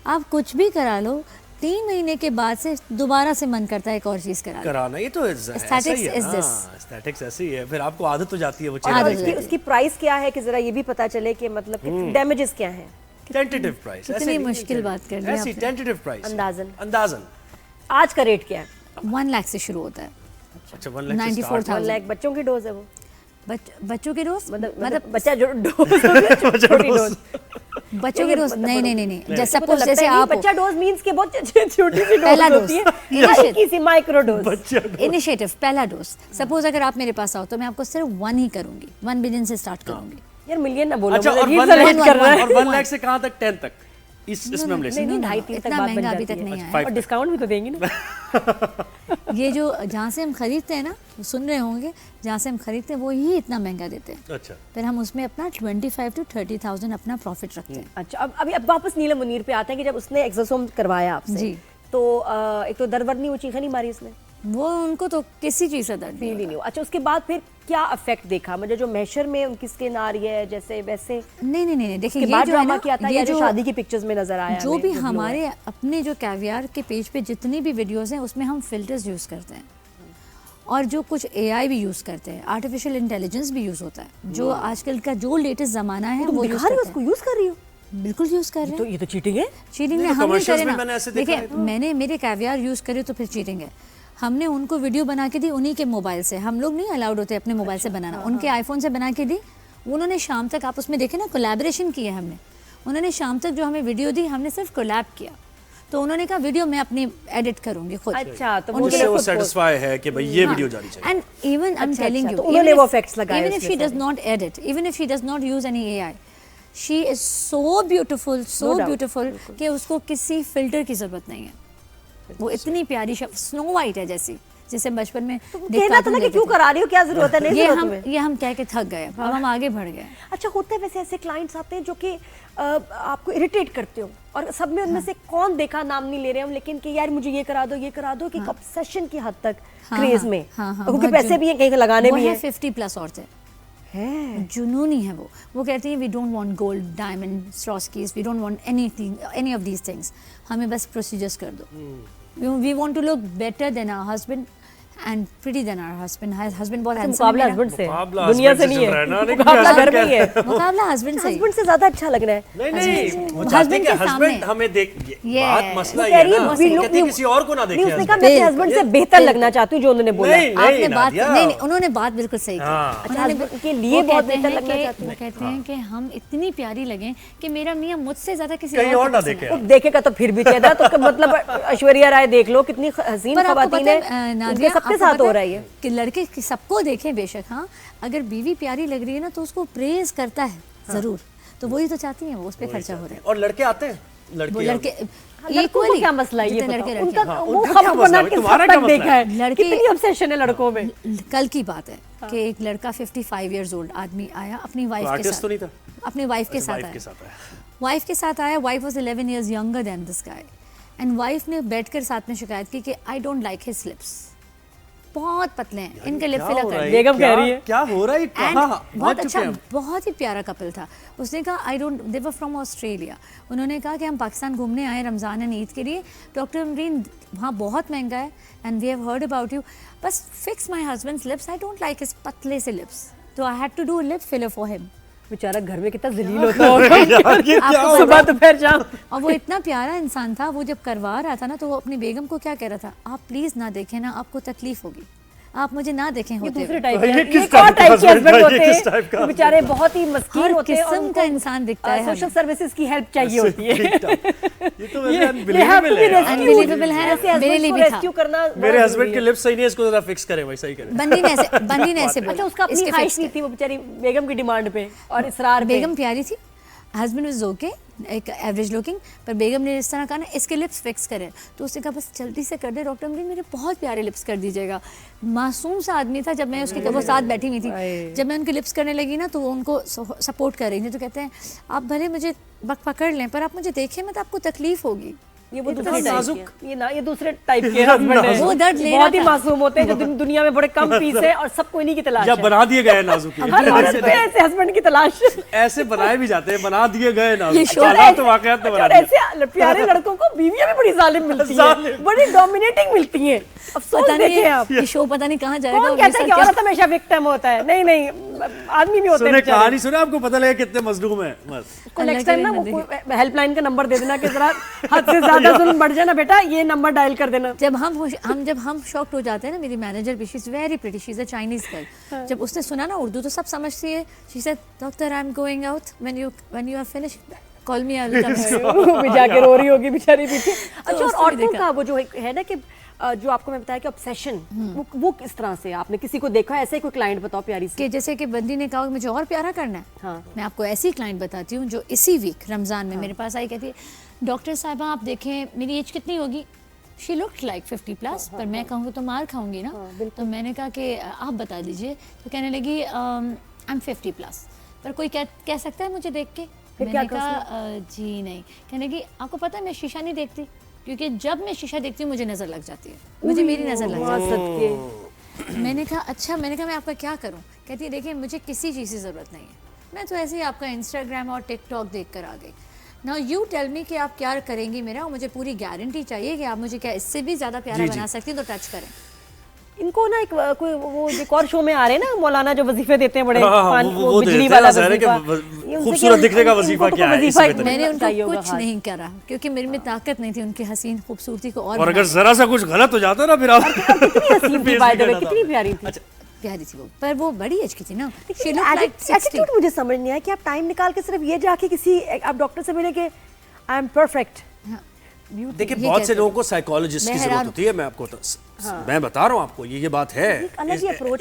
आप कुछ भी करा लो, 3 महीने के बाद से दोबारा से मन करता है एक और चीज कराना। ये तो ऐसा Aesthetics ही है is ना, this. aesthetics ऐसे ही है, फिर आपको आदत हो जाती है वो और चेहरा आदत देखने हो की। उसकी प्राइस क्या है कि जरा ये भी पता चले कि मतलब डैमेजेस क्या हैं? टेंटेटिव प्राइस, कितनी मुश्किल बात कर दी ऐसी आपने। टेंटेटिव प्राइस, अंदाजन आज का रेट क्या है? 1 लाख से शुरू होता है। अच्छा 1 लाख से 94,000। 1 लाख बच्चों की डोज है वो? बच्चों के डोज मतलब बच्चा जो डोज छोटी डोज, बच्चों के डोज नहीं। जैसे सपोज जैसे आप बच्चा डोज मींस के बहुत छोटी सी पहला डोज डोज, होती है, हल्की सी माइक्रो डोज। इनिशिएटिव पहला डोज। सपोज अगर आप मेरे पास आओ तो मैं आपको सिर्फ 1 ही करूंगी, 1 बिलियन से स्टार्ट करूंगी। यार मिलियन ना बोलो, अच्छा और मुझे 1 रील लाख- से कर रहा है। और 1 लाख से कहाँ तक? 10 तक इसमें हम ले नहीं सकते नहीं 2.5-3 तक इतना बात बन महंगा अभी जाती तक है। नहीं आया। फाइव और डिस्काउंट भी तो देंगे ना। ये जो जहाँ से हम खरीदते हैं ना, सुन रहे होंगे, जहाँ से हम खरीदते हैं वो ही इतना महंगा देते हैं। अच्छा, फिर हम उसमें अपना 25 to 30,000 अपना प्रॉफिट रखते हैं। अच्छा, अब वापस नीलम मुनीर पे आते हैं कि जब उसने एक्सोसोम करवाया आपसे जी। तो एक तो दर्द नहीं, वो चीखें नहीं मारी उसने, वो उनको तो किसी चीज़ से दर्द फील ही नहीं हुआ। अच्छा, उसके बाद फिर क्या इफेक्ट देखा? मतलब जो मैशर में उनकी स्किन आ रही है जैसे वैसे, नहीं, देखिए उसके बाद ये जो है ड्रामा ना, किया था, ये जो शादी की पिक्चर्स में नजर आया, जो हमें, भी जो हमारे अपने जो कैवियर के पेज पे जितनी भी वीडियोस हैं उसमें हम फिल्टर्स यूज़ करते हैं, और जो कुछ AI भी यूज़ करते हैं, आर्टिफिशियल इंटेलिजेंस भी यूज़ होता है, जो आजकल का जो लेटेस्ट ज़माना है वो यूज़ करते उसको यूज कर रही हो, हैं। बिल्कुल यूज़ कर रहे तो हैं। ये तो चीटिंग है। चीटिंग नहीं, ने तो हम नहीं commercials करे में ना। मैंने ऐसे देखा देखिए, मैंने मेरे कैवियर यूज़ करे तो फिर चीटिंग है। हमने उनको वीडियो बना के दी उन्हीं के मोबाइल से, हम लोग नहीं अलाउड होते अपने मोबाइल से बनाना, उनके आईफोन से बना के दी। उन्होंने शाम तक, आप उसमें देखे ना, कोलैबोरेशन किया हमने। उन्होंने शाम तक जो हमें वीडियो दी, हमने सिर्फ कोलैब किया। तो उन्होंने कहा वीडियो मैं अपनी एडिट करूंगी खुद। अच्छा, तो उनके जिससे लिए वो खुद सेटिस्फाई है कि भाई ये वीडियो जानी चाहिए। And even I am telling you, तो उन्होंने वो effects लगाए इवन इफ उसमें she does not edit, even if she does not use any AI, she is so beautiful, so beautiful कि उसको किसी फिल्टर की जरूरत नहीं है। वो इतनी प्यारी स्नो वाइट है जैसे बचपन में कहना था ना कि क्यों करा रही हो, क्या जरूरत है, नहीं ये जरूरत हम तुम्हें। ये हम कह के थक गए, अब हम आगे बढ़ गए। अच्छा, होते हैं वैसे ऐसे क्लाइंट्स आते हैं जो कि आपको इरिटेट करते हो, और सब में उनमें से कौन देखा, नाम नहीं ले रहे हम, लेकिन कि यार मुझे ये करा दो, ये करा दो, कि ऑब्सेशन की हद तक क्रेज में, क्योंकि पैसे भी हैं, कहीं लगाने भी हैं। 50+ औरतें जुनूनी है वो कहती हैं we don't want gold, diamond, Swarovskis, we don't want anything, any of these things, हमें बस प्रोसीजर्स कर दो। We want to look better than our husband and pretty than our husband. Husband बहुत हैंडसम मुकाबला है, हस्बैंड से, मुकाबला दुनिया husband से से नहीं चल रहा है ना, है, लेकिन मुकाबला husband घर में ही है। मुकाबला हस्बैंड से ही। हस्बैंड से ज्यादा अच्छा लग रहा है। नहीं, वो चाहते हस्बैंड हैं कि के सामने। हस्बैंड हमें देख, Yes. बात मसला वो ये कह है रही है, ना, we वो look- कहते हैं किसी और को ना नहीं, देखे उसने कहा husband। मैं अपने हस्बैंड से बेहतर लगना चाहती हूँ, जो उन्होंने बोला। नहीं, आपने बात नादिया। नहीं, उन्होंने बात बिल्कुल सही की। हाँ। अच्छा, husband के लिए वो बहुत कहते बेहतर हैं लगना कि- चाहती वो हूँ। कहते हैं कि हम इतनी प्यारी लगें कि मेरा मियाँ मुझसे ज्यादा किसी कहीं और को ना पसंद देखे आए। वो देखेगा तो फिर भी कहता, तो मतलब ऐश्वर्या राय देख लो, कितनी हसीन पर आपको खवातीन पता है, है, उनके नादिया, सबके आपको साथ पता हो है रहा है ये। कि लड़के सबको देखें बेशक, हाँ, अगर बीवी प्यारी लग रही है ना तो उसको प्रेज करता है जरूर, तो वही तो चाहती हैं, वो उस पर खर्चा हो रहा है। और लड़के आते हैं, वो लड़के लड़के लड़कों को क्या मसला है ये जितने बताओ? लड़के उनका लड़के वो उनका क्या खबर मसला बना है? के तुम्हारा सब क्या तक मसला देखा है? है, लड़के- कितनी ऑब्सेशन है लड़कों में। कल की बात है कि एक लड़का 55 years old आदमी आया अपनी वाइफ के आर्टिस्ट साथ, तो नहीं था? अपनी वाइफ के साथ वाइफ आया, के साथ आया। वाइफ के साथ आया। Wife was 11 years younger than this guy, and wife ने बैठकर साथ में शिकायत की कि आई डोंट लाइक हिज लिप्स, बहुत पतले हैं, इनके लिप फिलर कर बेगम कह रही है। क्या हो रहा है? एंड कहाँ बहुत अच्छा, बहुत ही प्यारा कपल था। उसने कहा I don't, they were from Australia. उन्होंने कहा कि हम पाकिस्तान घूमने आए रमज़ान एंड ईद के लिए, डॉक्टर अमरीन वहाँ बहुत महंगा है and we have heard about you, बस fix my husband's lips, I don't like his पतले से लिप्स, तो I had to do lip filler for him. बेचारा घर में कितना जलील होता होगा, आपको सुबह दोपहर शाम। और वो इतना प्यारा इंसान था, वो जब करवा रहा था ना तो वो अपनी बेगम को क्या कह रहा था, आप प्लीज़ ना देखें ना, आपको तकलीफ होगी, आप मुझे ना देखें ये होते दूसरे हुए। टाइप ये के, किस ये टाइप और का टाइप के husband हस्बैंड था? होते ये किस टाइप हैं, का? वो बेचारे बहुत ही मस्कीन हर होते हैं, और किस्म का इंसान दिखता है सोशल हमें। सर्विसेज की हेल्प चाहिए होती है। ये तो वैसे ये unbelievable है यार। Unbelievable है, ऐसे husbands मेरे लिए को भी था। रेस्क्यू करना मेरे बड़ा हस्बैंड जरूरी के है। लिप्स सही नहीं है, इसको जरा फिक्स करें भाई, सही करें। बंदी ने ऐसे बोला, अच्छा, उसका अपनी इसके ख्वाहिश fix नहीं कर। थी, वो बेचारी बेगम की डिमांड पे और इसरार पे। बेगम प्यारी थी, हस्बैंड वाज ओके, एक एवरेज लुकिंग, पर बेगम ने इस तरह कहा ना इसके लिप्स फिक्स करें, तो उसने कहा बस जल्दी से कर दे डॉक्टर अमरीन, मेरे बहुत प्यारे लिप्स कर दीजिएगा। मासूम सा आदमी था, जब मैं उसके वो साथ बैठी हुई थी, जब मैं उनके लिप्स करने लगी ना तो वो उनको सपोर्ट कर रही थी, तो कहते हैं आप भले मुझे पकड़ लें पर आप मुझे देखें मत, आपको तकलीफ होगी। ये वो इतना दूसरे टाइप नाजुक। के, ये दूसरे टाइप के हस्बैंड है, वो दर्द ले बहुत ही रहा था। मासूम होते हैं, जो दुनिया में बड़े कम पीस है और सबको इन्हीं की तलाश या है। बना दिए गए नाजुक ये। हर औरत को ऐसे हस्बैंड की तलाश। ऐसे बनाए भी जाते हैं, बना दिए गए ये नाजुक। शो हालात तो वाकयात तो बना और दिए। ऐसे प्यारे लड़कों को बीवियां भी बड़ी जालिम मिलती हैं, जालिम। बड़ी डोमिनेटिंग मिलती हैं। अफसोस पता नहीं देखें आप, ये शो पता नहीं कहाँ जाएगा। कौन और कहता है मेरे कि साथ औरत हमेशा विक्टिम होता है? नहीं नहीं, आदमी भी होते हैं सुने बेचारे। कहानी सुने, आपको पता लगे कितने मजलूम है बस। को नेक्स्ट टाइम ना वो हेल्पलाइन का नंबर दे देना कि जरा हद से ज्यादा जुल्म बढ़ जाए ना बेटा, ये नंबर डायल कर देना। जब हम शॉक्ड हो जाते हैं ना, मेरी मैनेजर भी, she is very pretty, she is a Chinese girl, जब उसने सुना ना उर्दू तो सब समझती है, she said doctor I am going out, when you are finish call me, I will come. वो भी जाके रो रही होगी बेचारी पीछे। अच्छा, और उसने भी औरतों देखा। का वो जो है ना कि जो आपको मैं बताया कि ऑब्सेशन, वो किस तरह से आपने किसी को देखा, ऐसे ही कोई क्लाइंट बताओ प्यारी सी। कि जैसे कि बंदी ने कहा कि मुझे और प्यारा करना है। हाँ। मैं आपको ऐसी क्लाइंट बताती हूँ जो इसी वीक रमज़ान में मेरे पास आई, कहती है डॉक्टर साहिबा आप देखें मेरी एज कितनी होगी, शी लुक्ड लाइक 50+, पर मैं कहूँगी तो मार खाऊंगी ना। तो मैंने कहा कि आप बता दीजिए। तो कहने लगी आई एम 50+, पर कोई कह सकता है मुझे देख के? मैंने कहा जी नहीं। कहने लगी आपको पता है मैं शीशा नहीं देखती, क्योंकि जब मैं शीशा देखती हूँ मुझे नज़र लग जाती है, मुझे मेरी नज़र लग जाती है। मैंने कहा अच्छा। मैंने कहा मैं आपका क्या करूँ? कहती है देखिए मुझे किसी चीज़ की ज़रूरत नहीं है, मैं तो ऐसे ही आपका इंस्टाग्राम और टिकटॉक देख कर आ गई। नाउ यू टेल मी कि आप क्या करेंगी मेरा, और मुझे पूरी गारंटी चाहिए कि आप मुझे क्या इससे भी ज़्यादा प्यारा बना सकती हैं, तो टच करें। इनको ना एक कोई वो एक और शो में आ रहे हैं ना, मौलाना जो वजीफे देते हैं बड़े, वो बिजली वाला वजीफा, खूबसूरत दिखने का वजीफा क्या है? मैंने उनको कुछ नहीं करा, क्योंकि मेरे में ताकत नहीं थी उनकी हसीन खूबसूरती को और अगर जरा सा कुछ गलत हो जाता ना फिर आप कितनी हसीन थी, बाय द वे कितनी प्यारी थी। प्यारी थी वो, पर वो बड़ी एज की थी ना। एटीट्यूड मुझे समझ नहीं आया कि आप टाइम निकाल के सिर्फ ये जाके किसी आप डॉक्टर से मिले कि आई एम परफेक्ट। देखिए बहुत से लोगों को साइकोलॉजिस्ट की जरूरत होती है। मैं आपको मैं बता रहा हूँ आपको ये बात है।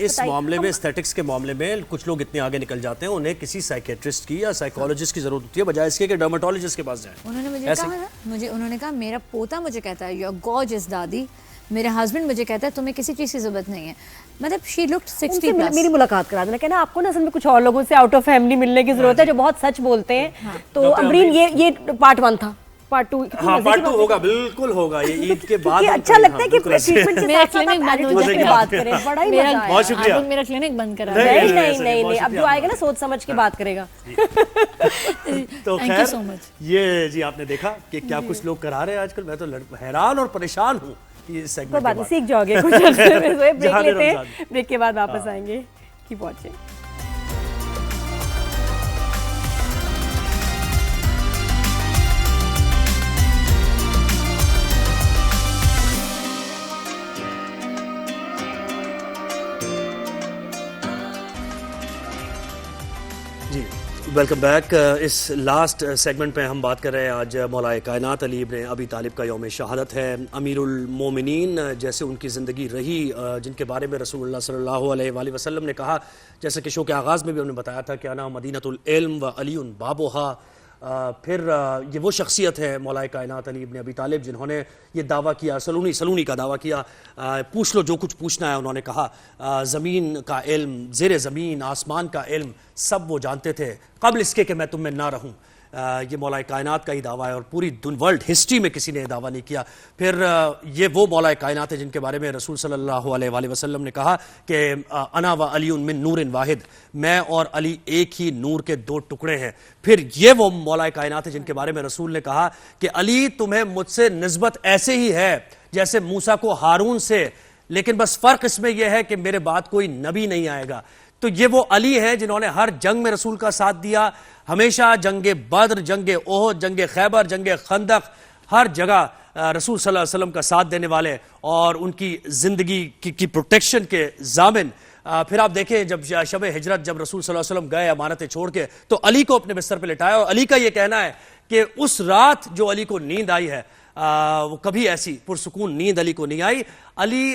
इस मामले में, एस्थेटिक्स के मामले में कुछ लोग इतने आगे निकल जाते हैं, उन्हें किसी साइकेट्रिस्ट की या साइकोलॉजिस्ट की जरूरत होती है, बजाय इसके कि डर्मेटोलॉजिस्ट के पास जाएं। उन्होंने मुझे कहा ना, उन्होंने कहा मेरा पोता मुझे कहता है यू आर गॉर्जियस दादी, मेरे हस्बैंड मुझे कहता है तुम्हें किसी चीज़ की जरूरत नहीं है। मतलब शी लुक्ड 60+। मेरी मुलाकात करा देना, कहना आपको ना असल में कुछ और लोगों से आउट ऑफ फैमिली मिलने की जरूरत है जो बहुत सच बोलते हैं। तो अमरीन ये पार्ट 1 था, पार्ट 2 पार्ट 2 होगा, बिल्कुल होगा ये ईद के बाद। अच्छा लगता है कि ट्रीटमेंट के साथ साथ आप एटीट्यूड की बात करें, बड़ा ही मजा आया। बहुत शुक्रिया। मेरा क्लिनिक बंद करा। नहीं, अब जो आएगा ना सोच समझ के बात करेगा। तो खैर ये जी आपने देखा कि क्या कुछ लोग करा रहे हैं आजकल। मैं तो हैरान और परेशान हूँ। कोई बात नहीं, सीख जाओगे कुछ अर्से में। ब्रेक लेते हैं, ब्रेक के बाद वापस आएंगे। Keep watching. जी वेलकम बैक। इस लास्ट सेगमेंट में हम बात कर रहे हैं आज मौलाए कायनात अली इब्न अबी तालिब का यौम शहादत है। अमीरुल मोमिनीन जैसे उनकी ज़िंदगी रही, जिनके बारे में रसूलुल्लाह सल्लल्लाहु अलैहि वसल्लम ने कहा, जैसे कि शो के आगाज़ में भी हमने बताया था कि अना मदीनतुल इल्म व अलीउन बाबुहा। फिर ये वो शख्सियत है मौलाए कायनात अली इब्न अबी तालिब जिन्होंने ये दावा किया, सलूनी का दावा किया, पूछ लो जो कुछ पूछना है। उन्होंने कहा ज़मीन का इल्म, ज़ेरे ज़मीन आसमान का इल्म सब वो जानते थे कबल इसके कि मैं तुम में ना रहूं। ये मौलाए कायनात का ही दावा है और पूरी वर्ल्ड हिस्ट्री में किसी ने दावा नहीं किया। फिर ये वो मौलाए कायनात है जिनके बारे में रसूल सल्लल्लाहु अलैहि वसल्लम ने कहा कि अना व अली मिन नूरिन वाहिद, मैं और अली एक ही नूर के 2 टुकड़े हैं। फिर ये वो मौलाए कायनात है जिनके बारे में रसूल ने कहा कि अली तुम्हें मुझसे निस्बत ऐसे ही है जैसे मूसा को हारून से, लेकिन बस फर्क इसमें यह है कि मेरे बाद कोई नबी नहीं आएगा। तो ये वो अली हैं जिन्होंने हर जंग में रसूल का साथ दिया, हमेशा जंगे बद्र, जंगे ओहद, जंगे खैबर, जंगे खंदक, हर जगह रसूल सल्लल्लाहु अलैहि वसल्लम का साथ देने वाले और उनकी जिंदगी की प्रोटेक्शन के जामिन। फिर आप देखें जब शब हिजरत जब रसूल सल्लल्लाहु अलैहि वसल्लम गए अमानतें छोड़ के, तो अली को अपने बिस्तर पर लिटाया और अली का यह कहना है कि उस रात जो अली को नींद आई है वो कभी ऐसी पुरसुकून नींद अली को नहीं आई। अली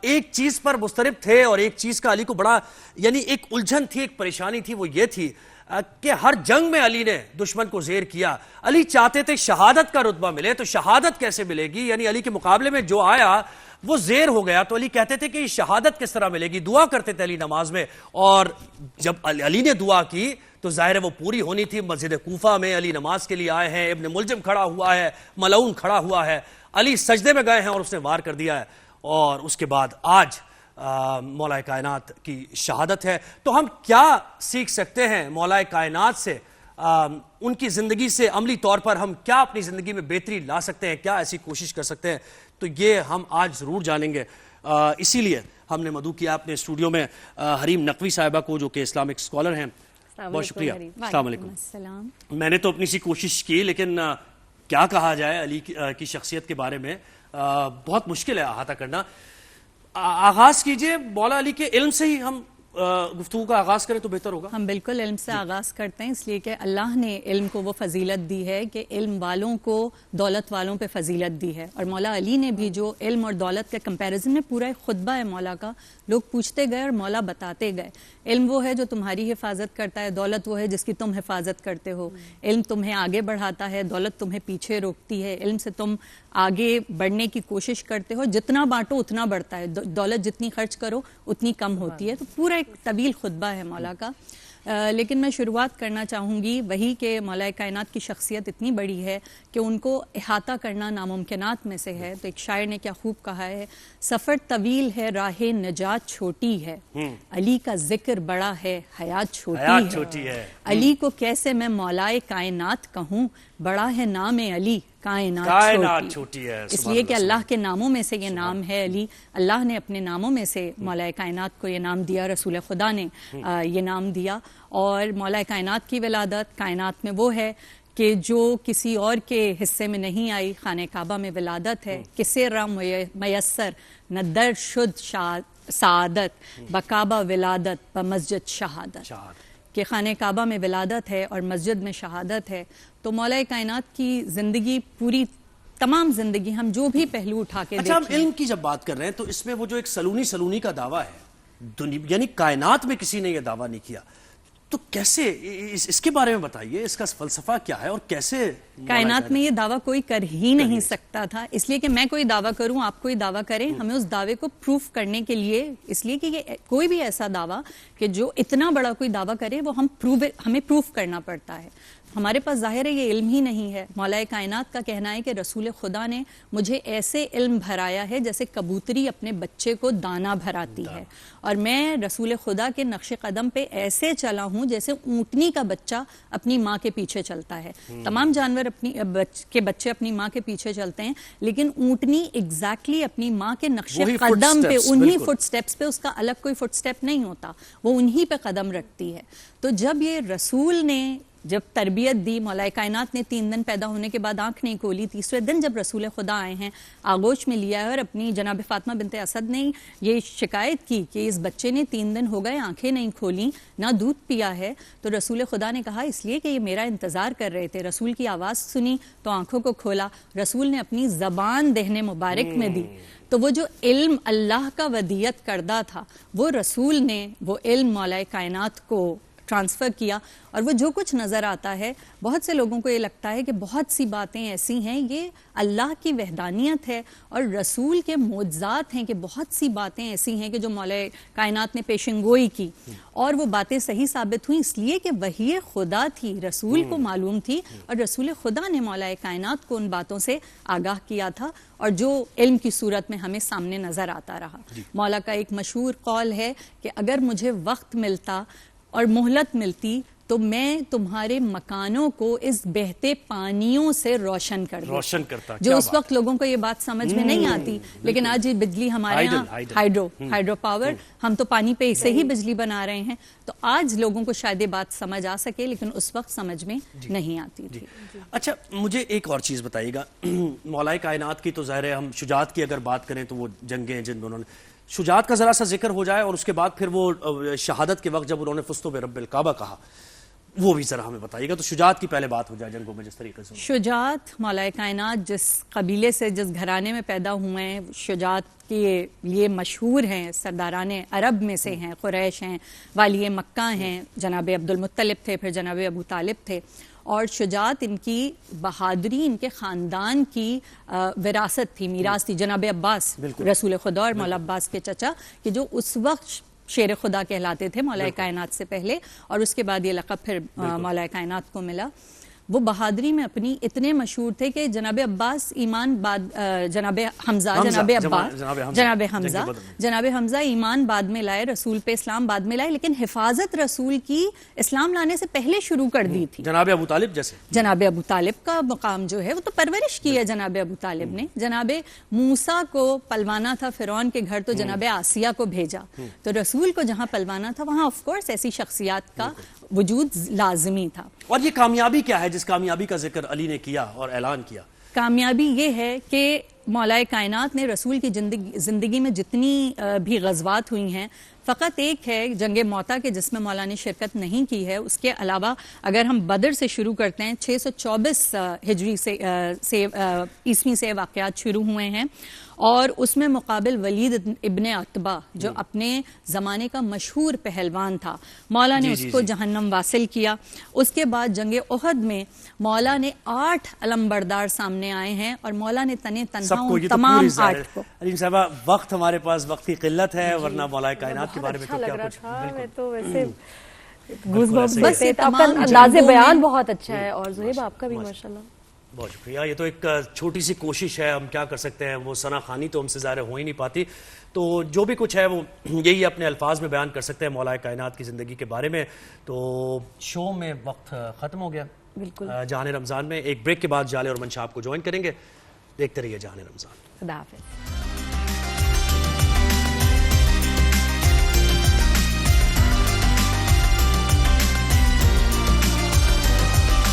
एक चीज पर मुस्तरिब थे और एक चीज का अली को बड़ा यानी एक उलझन थी, एक परेशानी थी, वो ये थी कि हर जंग में अली ने दुश्मन को ज़ेर किया। अली चाहते थे शहादत का रुतबा मिले, तो शहादत कैसे मिलेगी? यानी अली के मुकाबले में जो आया वो ज़ेर हो गया, तो अली कहते थे कि शहादत किस तरह मिलेगी? दुआ करते थे अली नमाज में, और जब अली ने दुआ की तो जाहिर है वो पूरी होनी थी। मस्जिद कूफा में अली नमाज के लिए आए हैं, इब्न मुलजिम खड़ा हुआ है, मलऊन खड़ा हुआ है, अली सजदे में गए हैं और उसने वार कर दिया है, और उसके बाद आज मौलाए कायनात की शहादत है। तो हम क्या सीख सकते हैं मौलाए कायनात से? उनकी ज़िंदगी से अमली तौर पर हम क्या अपनी ज़िंदगी में बेहतरी ला सकते हैं, क्या ऐसी कोशिश कर सकते हैं? तो ये हम आज ज़रूर जानेंगे। इसीलिए हमने मदू किया अपने स्टूडियो में हरीम नकवी साहिबा को, जो कि इस्लामिक स्कॉलर हैं। बहुत शुक्रिया। अस्सलाम वालेकुम। मैंने तो अपनी सी कोशिश की, लेकिन क्या कहा जाए अली की शख्सियत के बारे में बहुत मुश्किल है अहाता करना। आगाज कीजिए मौला अली के इल्म से ही हम गुफ्तगू का आगाज करें तो बेहतर होगा। हम बिल्कुल इल्म से आगाज करते हैं, इसलिए कि अल्लाह ने इल्म को वो फजीलत दी है कि इल्म वालों को दौलत वालों पे फजीलत दी है। और मौला अली ने भी जो इल्म और दौलत के कंपैरिजन में पूरा एक खुतबा है मौला का, लोग पूछते गए और मौला बताते गए। इल्म वो है जो तुम्हारी हिफाजत करता है, दौलत वो है जिसकी तुम हिफाजत करते हो। इल्म तुम्हें आगे बढ़ाता है, दौलत तुम्हें पीछे रोकती है। इल्म से तुम आगे बढ़ने की कोशिश करते हो, जितना बांटो उतना बढ़ता है, दौलत जितनी खर्च करो उतनी कम होती है। तो पूरा एक तवील खुतबा है मौला का। लेकिन मैं शुरुआत करना चाहूँगी वही कि मौला कायनात की शख्सियत इतनी बड़ी है कि उनको इहाता करना नामुमकिनात में से है। तो एक शायर ने क्या खूब कहा है, सफ़र तवील है राह नजात छोटी है, अली का जिक्र बड़ा है हयात छोटी है। अली को कैसे मैं मौलाए कायनात कहूँ, बड़ा है नाम अली कायनात छोटी है। इसलिए कि अल्लाह के नामों में से ये नाम है अली। अल्लाह ने अपने नामों में से मौला कायनात को ये नाम दिया, रसूल खुदा ने ये नाम दिया। और मौला कायनात की विलादत कायनात में वो है कि जो किसी और के हिस्से में नहीं आई। खाने काबा में विलादत है, किसे रा मयसर न दर शुद्ध सादत, बकाबा विलादत ब मस्जिद शहादत, कि खाने काबा में विलादत है और मस्जिद में शहादत है। तो मौला कायनात की ज़िंदगी, पूरी तमाम ज़िंदगी हम जो भी पहलू उठा के अच्छा, हम इल्म की जब बात कर रहे हैं तो इसमें वो जो एक सलूनी का दावा है, यानी कायनात में किसी ने यह दावा नहीं किया, तो कैसे इसके बारे में बताइए, इसका फलसफा क्या है और कैसे कायनात में ये दावा कोई कर ही नहीं सकता था। इसलिए कि मैं कोई दावा करूं, आप कोई दावा करें, हमें उस दावे को प्रूफ करने के लिए, इसलिए कि ये कोई भी ऐसा दावा कि जो इतना बड़ा कोई दावा करे वो हमें प्रूफ करना पड़ता है। हमारे पास जाहिर है ये इल्म ही नहीं है। मौला कायनात का कहना है कि रसूल खुदा ने मुझे ऐसे इल्म भराया है जैसे कबूतरी अपने बच्चे को दाना भराती है, और मैं रसूल खुदा के नक्शे कदम पे ऐसे चला हूँ जैसे ऊँटनी का बच्चा अपनी माँ के पीछे चलता है। तमाम जानवर के बच्चे अपनी माँ के पीछे चलते हैं, लेकिन ऊँटनी एग्जैक्टली अपनी माँ के नक्शे कदम पे, उन्हीं फुट स्टेप्स पे, उसका अलग कोई फुट स्टेप नहीं होता, वो उन्हीं पे कदम रखती है। तो जब ये रसूल ने जब तरबियत दी, मौला कायनात ने 3 दिन पैदा होने के बाद आंख नहीं खोली, तीसरे दिन जब रसूल खुदा आए हैं, आगोश में लिया है, और अपनी जनाब फातिमा बिनते असद ने ये शिकायत की कि इस बच्चे ने 3 दिन हो गए आंखें नहीं खोली, ना दूध पिया है। तो रसूल खुदा ने कहा इसलिए कि ये मेरा इंतज़ार कर रहे थे। रसूल की आवाज़ सुनी तो आंखों को खोला, रसूल ने अपनी ज़बान देहने मुबारक में दी। तो वो जो इल्म अल्लाह का वदियत करदा था, वो रसूल ने वो इल्म मौला कायनात को ट्रांसफ़र किया। और वो जो कुछ नज़र आता है, बहुत से लोगों को ये लगता है कि बहुत सी बातें ऐसी हैं, ये अल्लाह की वहदानियत है और रसूल के मोज़ात हैं कि बहुत सी बातें ऐसी हैं कि जो मौला कायनात ने पेशेंगोई की और वो बातें सही साबित हुई, इसलिए कि वही खुदा थी, रसूल को मालूम थी, और रसूल खुदा ने मौला कायनात को उन बातों से आगाह किया था, और जो इल्म की सूरत में हमें सामने नज़र आता रहा। मौला का एक मशहूर कौल है कि अगर मुझे वक्त मिलता और मोहलत मिलती तो मैं तुम्हारे मकानों को इस बहते पानियों से रोशन करता। जो उस वक्त लोगों को ये बात समझ में नहीं आती, लेकिन आज ये बिजली हमारे यहाँ हाइड्रो पावर, हम तो पानी पे से ही बिजली बना रहे हैं, तो आज लोगों को शायद ये बात समझ आ सके, लेकिन उस वक्त समझ में नहीं आती थी। अच्छा, मुझे एक और चीज़ बताइएगा, मौलाए कायनात की तो ज़ाहिर है, हम शुजात की अगर बात करें तो वो जंगें जिन दोनों ने, शुजात का ज़रा सा जिक्र हो जाए और उसके बाद फिर वो शहादत के वक्त जब उन्होंने फुस्तु बे रब्बिल काबा कहा, वो भी ज़रा हमें बताइएगा। तो शुजात की पहले बात हो जाए जंगों में जिस तरीके से। शुजात मौला कायनात जिस कबीले से, जिस घराने में पैदा हुए हैं, शुजात के लिए मशहूर हैं, सरदारान अरब में से हैं, कुरैश हैं, वाली मक्का हैं, जनाब अब्दुल मुत्तलिब थे, फिर जनाब अबू तालिब थे। और शुजात इनकी बहादुरी इनके ख़ानदान की विरासत थी, मीरास थी। जनाब अब्बास रसूल खुदा और मौला अब्बास के चचा, कि जो उस वक्त शेर खुदा कहलाते थे मौला कायनात से पहले, और उसके बाद ये लक़ब फिर मौला कायनात को मिला। वो बहादुरी में अपनी इतने मशहूर थे कि जनाब अब्बास ईमान बाद, जनाब हमजा ईमान बाद में लाए, रसूल पे इस्लाम बाद में लाए, लेकिन हिफाजत रसूल की इस्लाम लाने से पहले शुरू कर दी थी। जनाब अबू तालिब जैसे, जनाब अबू तालिब का मकाम जो है वो तो परवरिश की है जनाब अबू तालिब ने। जनाब मूसा को पलवाना था फिरौन के घर, तो जनाब आसिया को भेजा। तो रसूल को जहाँ पलवाना था वहाँ ऑफ कोर्स ऐसी शख्सियात का वजूद लाजमी था। और ये कामयाबी क्या है जिस कामयाबी का जिक्र अली ने किया और ऐलान किया? कामयाबी ये है कि मौलाए कायनात ने रसूल की जिंदगी में जितनी भी गज़वात हुई हैं, फ़कत एक है जंग मौता के जिसमें मौला ने शिरकत नहीं की है। उसके अलावा अगर हम बदर से शुरू करते हैं, 624 हिजरी से ईस्वी से वाक़यात शुरू हुए हैं और उसमें मुकाबिल वलीद इब्ने अतबा जो अपने ज़माने का मशहूर पहलवान था, मौला ने उसको जहन्नम वासिल किया। उसके बाद जंग उहद में मौला ने 8 अलमबरदार सामने आए हैं और मौला ने तने तन्हा उन तमाम 8 को। अलीम साहबा, वक्त हमारे पास वक्त की किल्लत है, वरना मौलाए कायनात के बारे में तो क्या कुछ। मैं तो वैसे बस ये आपका अंदाज़े बयान बहुत अच्छा है और ज़ुहैब आपका भी माशाल्लाह। बहुत शुक्रिया। ये तो एक छोटी सी कोशिश है, हम क्या कर सकते हैं, वो सना खानी तो हमसे ज़ाहिर हो ही नहीं पाती। तो जो भी कुछ है वो यही अपने अल्फाज में बयान कर सकते हैं मौलाए कायनात की ज़िंदगी के बारे में। तो शो में वक्त ख़त्म हो गया। बिल्कुल। जहान रमज़ान में एक ब्रेक के बाद जाले और मंशा आपको ज्वाइन करेंगे। देखते रहिए जहान रमज़ान। खुदा हाफ़िज़।